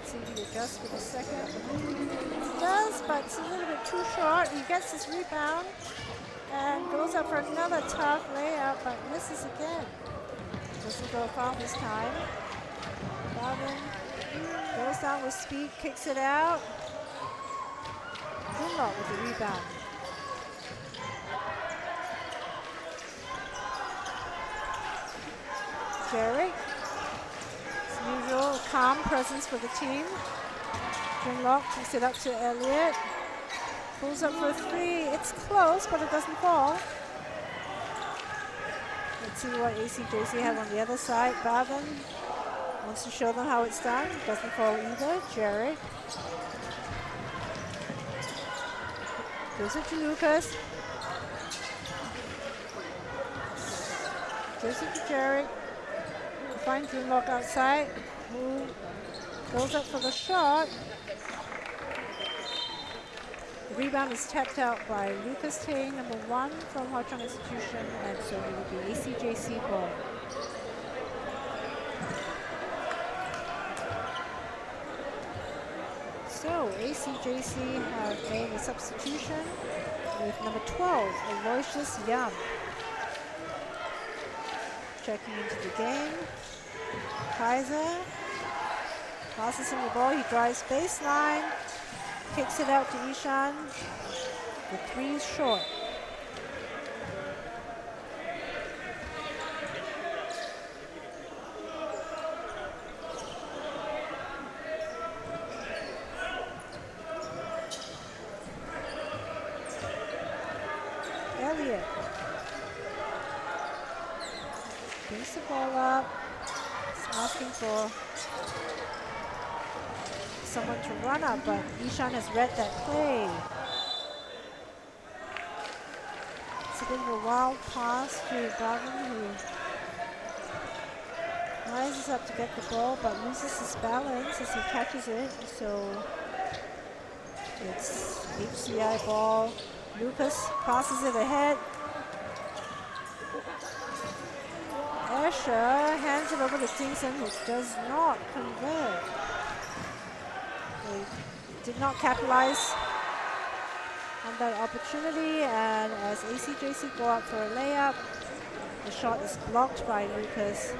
See if he adjusts for the second. He does, but it's a little bit too short. He gets his rebound and goes up for another tough layup, but misses again. Doesn't go foul this time. Barvin goes down with speed, kicks it out. Dunlop with the rebound. Derek. Usual calm presence for the team. Dunlop kicks it up to Elliott. Pulls up for 3. It's close, but it doesn't fall. Let's see what ACJC have on the other side. Barvin wants to show them how it's done. Doesn't fall either. Jared. Gives it to Lucas. Gives it to Jared. Finds Dunlop outside, who goes up for the shot. The rebound is tapped out by Lucas Tay, number 1 from Hwa-Chong Institution, and so it will be ACJC ball. So ACJC have made a substitution with number 12, Aloysius Young, checking into the game. Kaiser passes him the ball. He drives baseline, kicks it out to Ishan. The 3 is short. Elliott brings the ball up. Asking for someone to run up, but Ishan has read that play. It's a bit of a wild pass to Barvin, who rises up to get the ball, but loses his balance as he catches it. So it's HCI ball. Lucas passes it ahead. Escher hands it over to Kingston, who does not convert. They did not capitalize on that opportunity, and as ACJC go out for a layup, the shot is blocked by Lucas.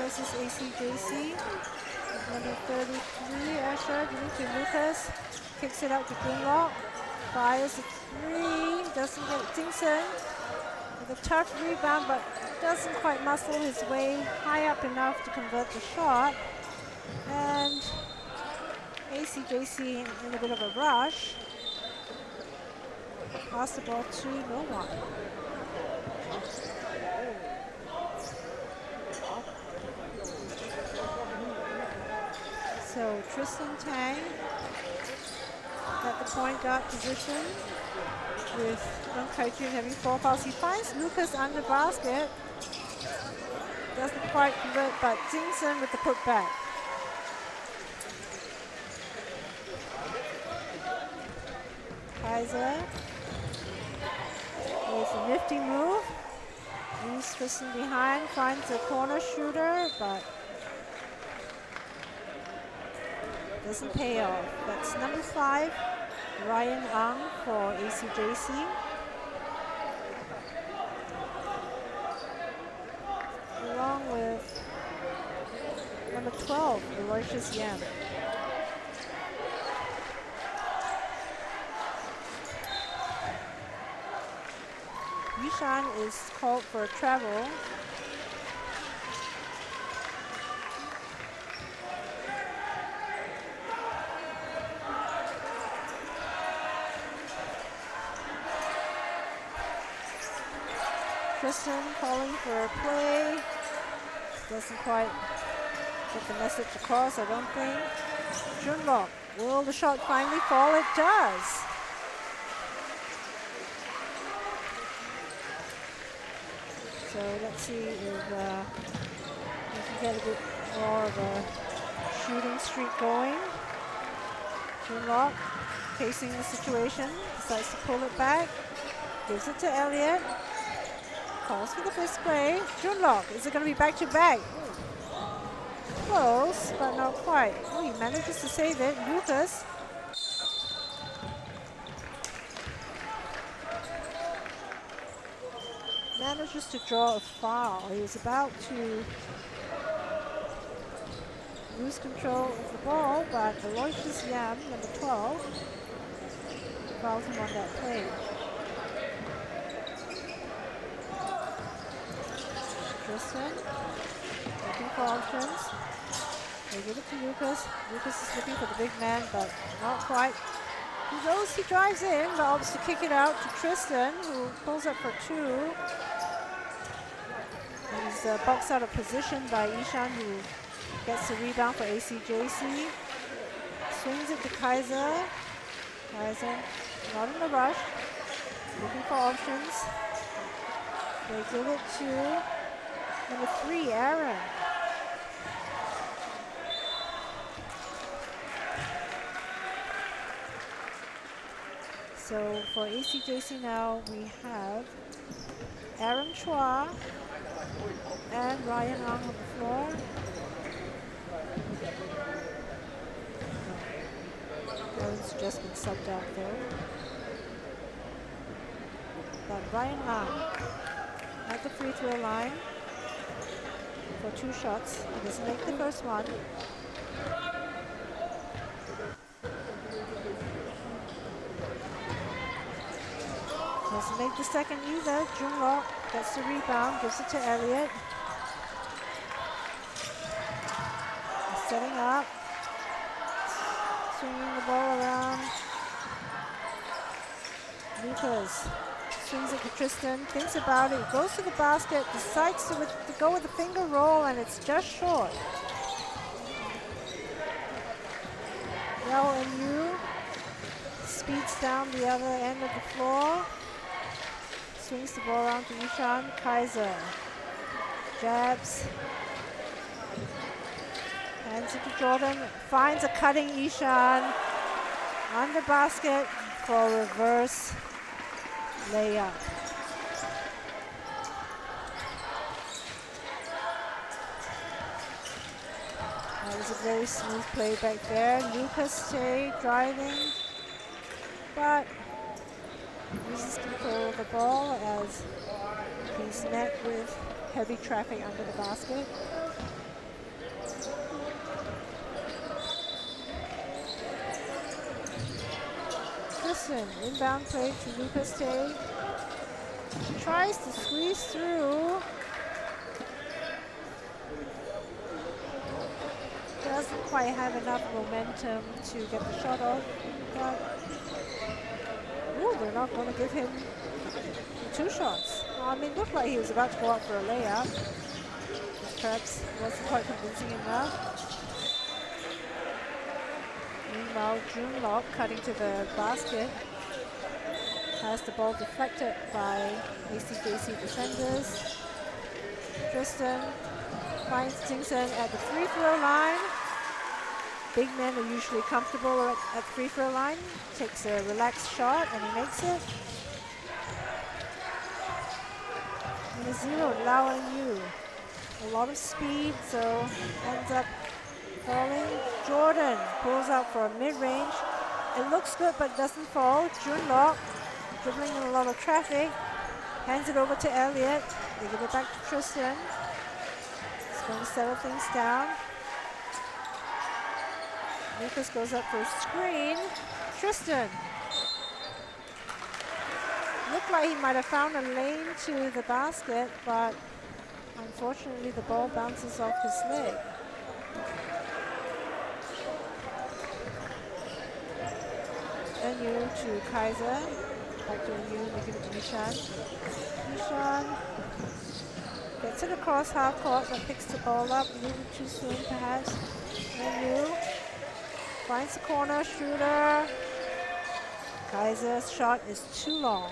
versus ACJC. Number 33, Asher, giving to Lucas. Kicks it out to Junlock. Fires a three. Doesn't get Dingson. With a tough rebound, but doesn't quite muscle his way high up enough to convert the shot. And ACJC in a bit of a rush. Pass the ball to no one. So Tristan Tang at the point guard position with Young Kaijun having 4 fouls. He finds Lucas under basket. Doesn't quite convert, but Dingson with the putback. Kaiser with a nifty move. Leaves Tristan behind, finds a corner shooter, but doesn't pay off. That's number 5, Ryan Ang for ACJC. Along with number 12, Aloysius Yam. Yishan is called for travel. Tristan calling for a play. Doesn't quite get the message across, I don't think. Junlock, will the shot finally fall? It does. So let's see if we can get a bit more of a shooting streak going. Junlock facing the situation, decides to pull it back, gives it to Elliott. Calls for the fist play. Junlock, is it going to be back-to-back? Close, but not quite. Oh, he manages to save it. Lucas. Manages to draw a foul. He was about to lose control of the ball, but Aloysius Yam, number 12, fouled him on that play. Tristan, looking for options. They give it to Lucas. Lucas is looking for the big man, but not quite. He goes, he drives in, but opts to kick it out to Tristan, who pulls up for 2. He's boxed out of position by Ishan, who gets the rebound for ACJC. Swings it to Kaiser. Kaiser, not in a rush, looking for options. They give it to number 3, Aaron. So for ACJC now, we have Aaron Chua and Ryan Ang on the floor. Aaron's just been subbed out there. But Ryan Ang at the free throw line for 2 shots. He doesn't make the first one. Doesn't make the second either. Junlock gets the rebound, gives it to Elliott. He's setting up, swinging the ball around. Lucas swings it to Tristan, thinks about it, goes to the basket, decides to go with the finger roll, and it's just short. Yao and Yu speeds down the other end of the floor. Swings the ball around to Ishan. Kaiser jabs, hands it to Jordan, finds a cutting Ishan under basket for a reverse layup. That was a very smooth play back there. Lucas stayed driving, but loses control of the ball as he's met with heavy traffic under the basket. Tristan. Inbound play to Lucas Tay. Tries to squeeze through. Doesn't quite have enough momentum to get the shot off. But ooh, they're not going to give him 2 shots. I mean, it looked like he was about to go out for a layup. Perhaps wasn't quite convincing enough. Meanwhile, Junlock cutting to the basket. Has the ball deflected by ACJC defenders. Tristan finds Dingson at the free throw line. Big men are usually comfortable at the free throw line. Takes a relaxed shot and he makes it. And a 0 allowing you. A lot of speed, so ends up falling. Jordan pulls out for a mid-range. It looks good, but doesn't fall. Junlock dribbling in a lot of traffic. Hands it over to Elliott. They give it back to Tristan. He's going to settle things down. Lucas goes up for a screen. Tristan. Looked like he might have found a lane to the basket, but unfortunately the ball bounces off his leg. NU to Kaiser. Back to NU, making it to Nishan. Nishan gets it across half court, but picks the ball up a little too soon perhaps. NU finds the corner, shooter. Kaiser's shot is too long.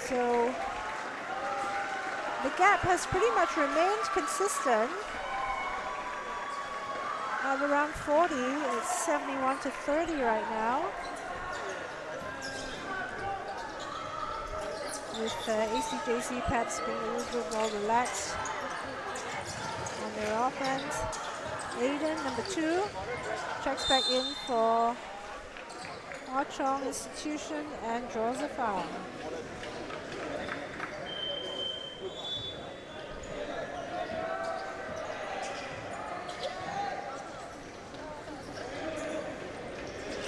So the gap has pretty much remained consistent at around 40. It's 71 to 30 right now. With ACJC perhaps being a little bit more relaxed on their offense. Aiden, number 2, checks back in for CHONG Institution and draws a foul.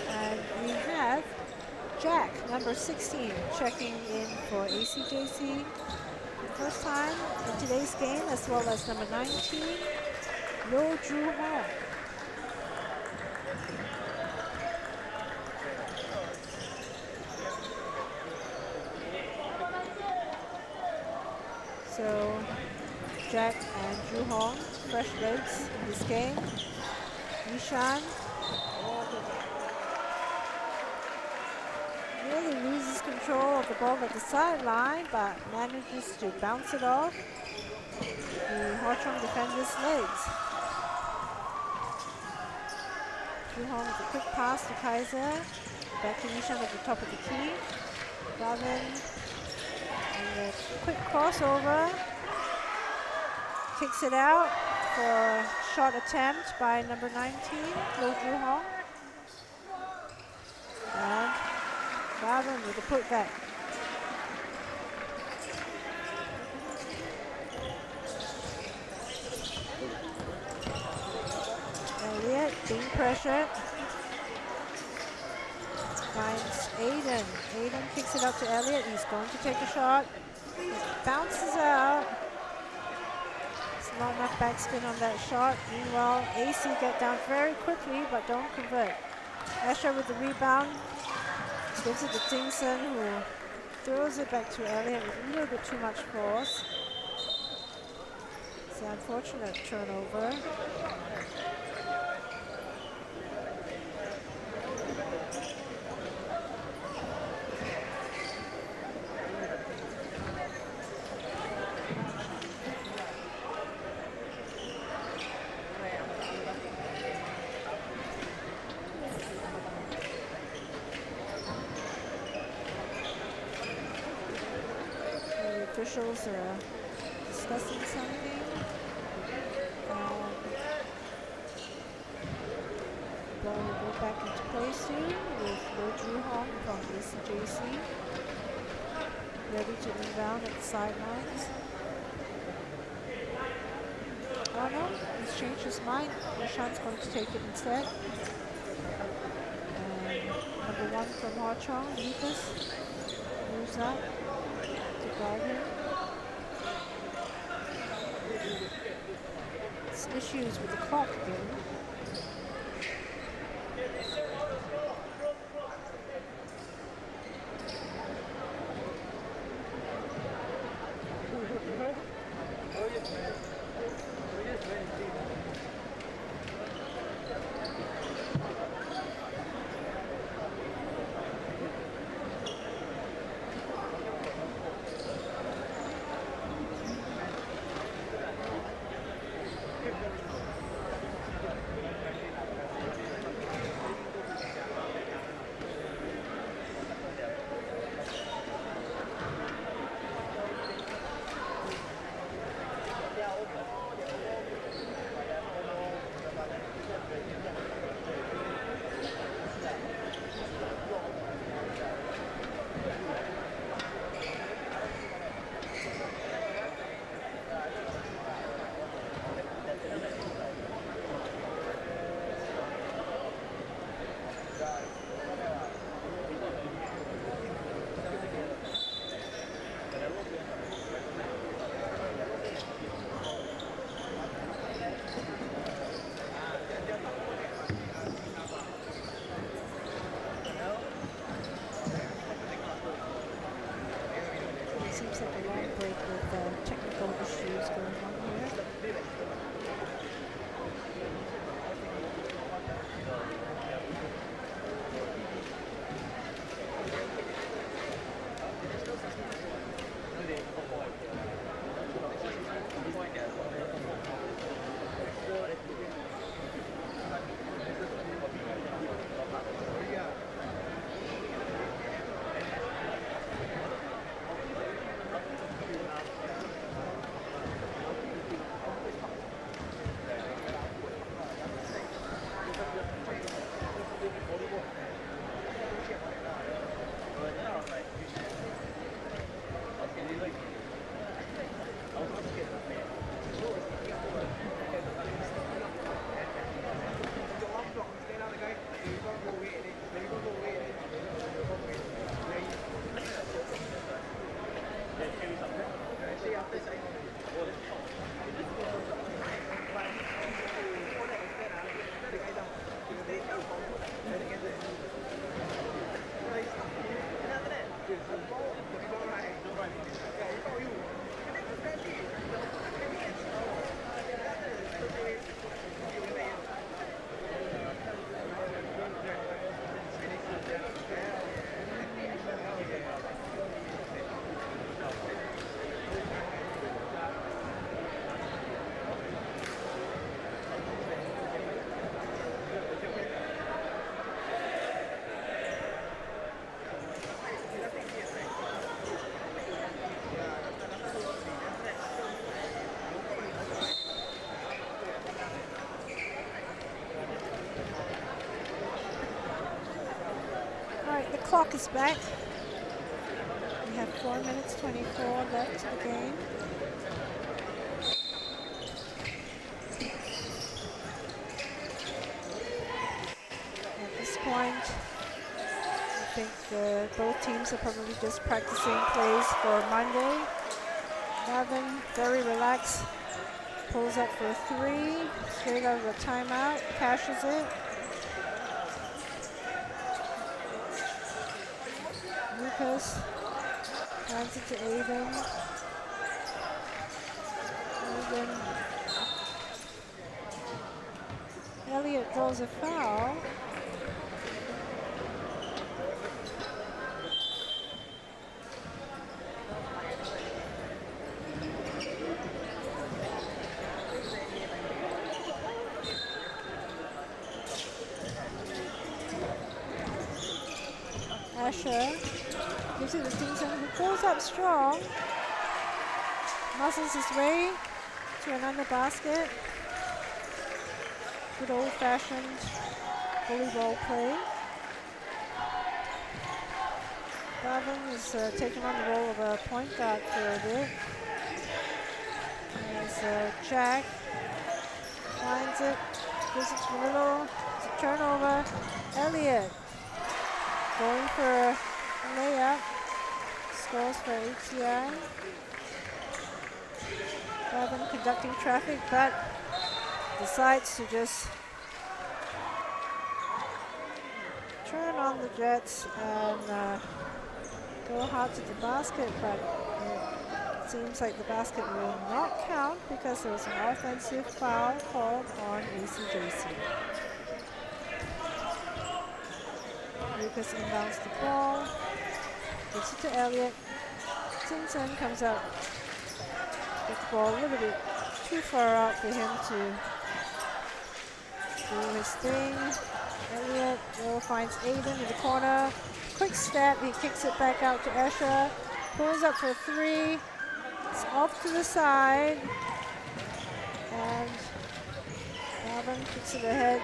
And we have Jack, number 16, checking in for ACJC for the first time in today's game, as well as number 19, Lo Ju Hong. So Jack and Ju Hong, fresh legs in this game. Nishan really loses control of the ball at the sideline, but manages to bounce it off the HWA defender's legs. Ju Hong with a quick pass to Kaiser. Back to Nishan at the top of the key. Gavin and a quick crossover. Kicks it out for a shot attempt by number 19, Lo Ju Hong. And Gavin with a putback. Elliott being pressured. Finds Aiden. Aiden kicks it up to Elliott. He's going to take a shot. It bounces out. There's not enough backspin on that shot. Meanwhile, AC get down very quickly, but don't convert. Escher with the rebound. Gives it to Dingson, who throws it back to Elliott with a little bit too much force. It's an unfortunate turnover. Officials are discussing something. Ball will go back into play soon with Lo Ju Hong from ACJC ready to inbound at the sidelines. Oh no, he's changed his mind. Nishan's going to take it instead. And number 1 from Chong, Lucas, moves up to guard him. It's issues with the clock again. Seems like a long break with technical issues going on here. The clock is back. We have 4 minutes 24 left to the game. At this point, I think both teams are probably just practicing plays for Monday. Marvin, very relaxed, pulls up for a 3, straight out of the timeout, cashes it. Lucas hands it to Aiden. Elliott draws a foul. Asher gives it to Stinson, who pulls up strong, muscles his way to an under basket. Good old-fashioned volleyball play. Gavin is taking on the role of a point guard for a bit. As Jack Finds it. Gives it to the middle. It's a turnover. Elliott going for a layup. Scores for HWA. Gavin conducting traffic, but decides to just turn on the jets and go hard to the basket, but it seems like the basket will not count because there was an offensive foul called on ACJC. Lucas inbounds the ball, gives it to Elliott. Simpson comes up, gets the ball a little bit too far out for him to do his thing. Elliott finds Aiden in the corner. Quick step, he kicks it back out to Escher. Pulls up for three. It's off to the side. And Alvin kicks it ahead.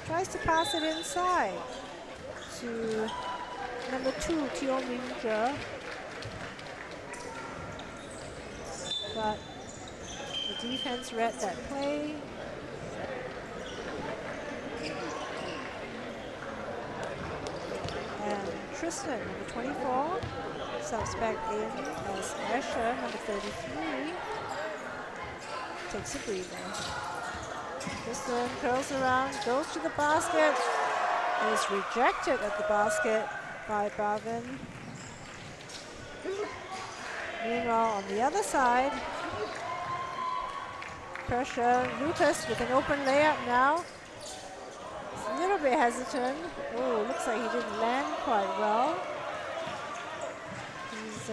Tries to pass it inside to number 2, Teo Minja. But the defense read that play. And Tristan, number 24, subs back in as Escher, number 33, takes a breather. Tristan curls around, goes to the basket, is rejected at the basket by Bavin. Meanwhile, on the other side, pressure. Lucas with an open layup now. A little bit hesitant. Oh, looks like he didn't land quite well. He's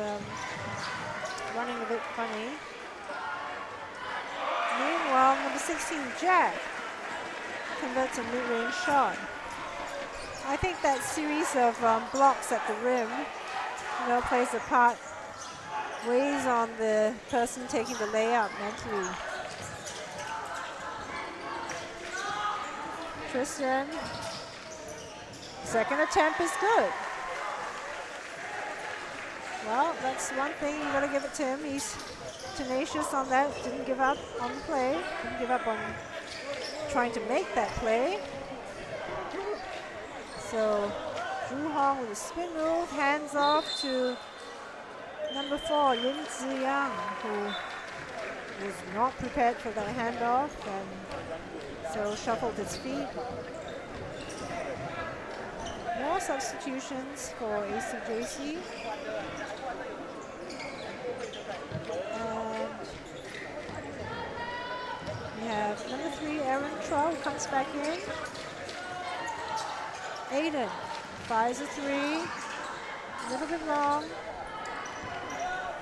running a bit funny. Meanwhile, number 16, Jack, converts a mid-range shot. I think that series of blocks at the rim, plays a part, weighs on the person taking the layup mentally. Tristan, second attempt is good. Well, that's one thing, you gotta give it to him. He's tenacious on that, didn't give up on the play, didn't give up on trying to make that play. So, Zhu Hong with a spin move, hands off to number 4, Lin Ziyang, who was not prepared for that handoff and so shuffled his feet. More substitutions for ACJC. And we have number 3, Aaron Trout, who comes back in. Aiden fires a 3, a little bit long.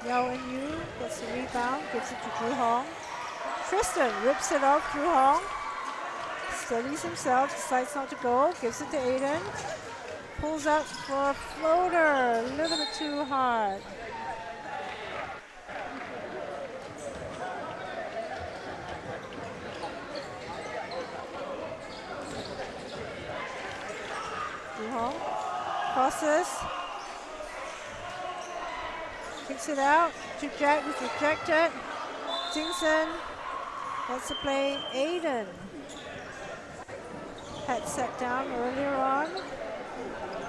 Yao and Yu gets the rebound, gives it to Zhu Hong. Tristan rips it off Zhu Hong. Steadies himself, decides not to go, gives it to Aiden. Pulls out for a floater, a little bit too hard. Zhu Hong crosses. Kicks it out to Jack, who's rejected. Jingson wants to play Aiden. Had sat down earlier on,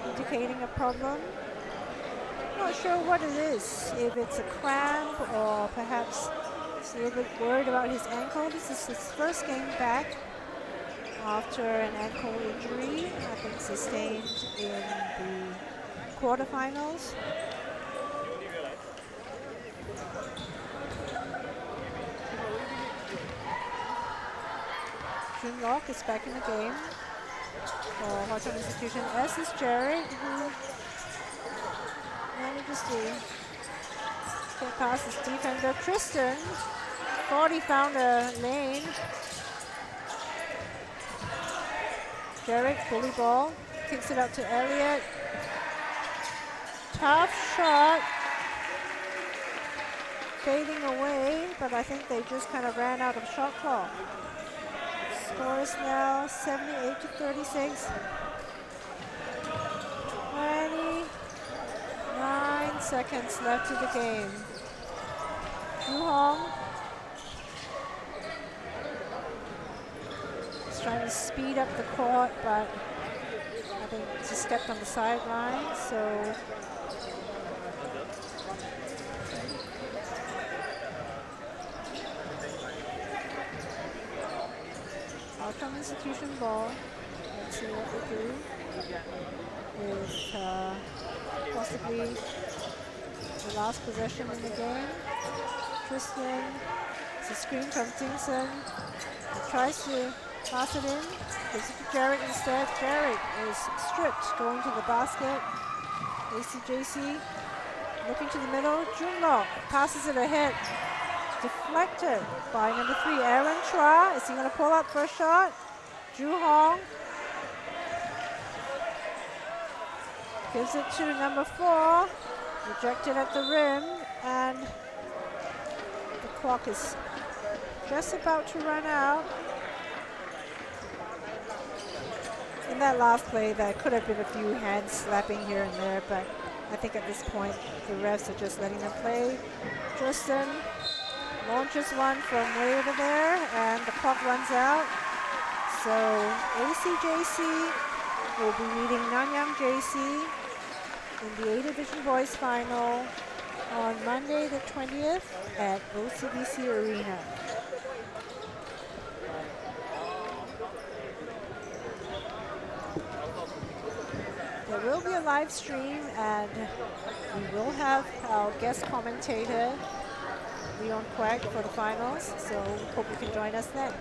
indicating a problem. Not sure what it is, if it's a cramp or perhaps he's a little bit worried about his ankle. This is his first game back after an ankle injury, I think sustained in the quarterfinals. Jun Lok is back in the game for Hwa Chong Institution, as is Jared, who manages to get past his defender. Tristan thought he found a lane. Jared, bully ball, kicks it out to Elliott. Tough shot. Fading away, but I think they just kind of ran out of shot clock. Score is now 78 to 36. 29 seconds left to the game. Zhu Hong to speed up the court, but I think just stepped on the sideline. So outcome institution ball. Let's see what they do. Is possibly the last possession in the game. Tristan, it's a screen from Tingson. He tries to pass it in, gives it to Jarrett instead. Jarrett is stripped, going to the basket. ACJC looking to the middle. Junlo passes it ahead. Deflected by number 3, Aaron Chua. Is he going to pull up for a shot? Ju Hong gives it to number 4. Rejected at the rim, and the clock is just about to run out. In that last play, there could have been a few hands slapping here and there, but I think at this point, the refs are just letting them play. Tristan launches one from way over there, and the clock runs out. So ACJC will be meeting Nanyang JC in the A-Division Boys Final on Monday the 20th at OCBC Arena. There will be a live stream, and we will have our guest commentator, Leon Quag, for the finals, so hope you can join us then.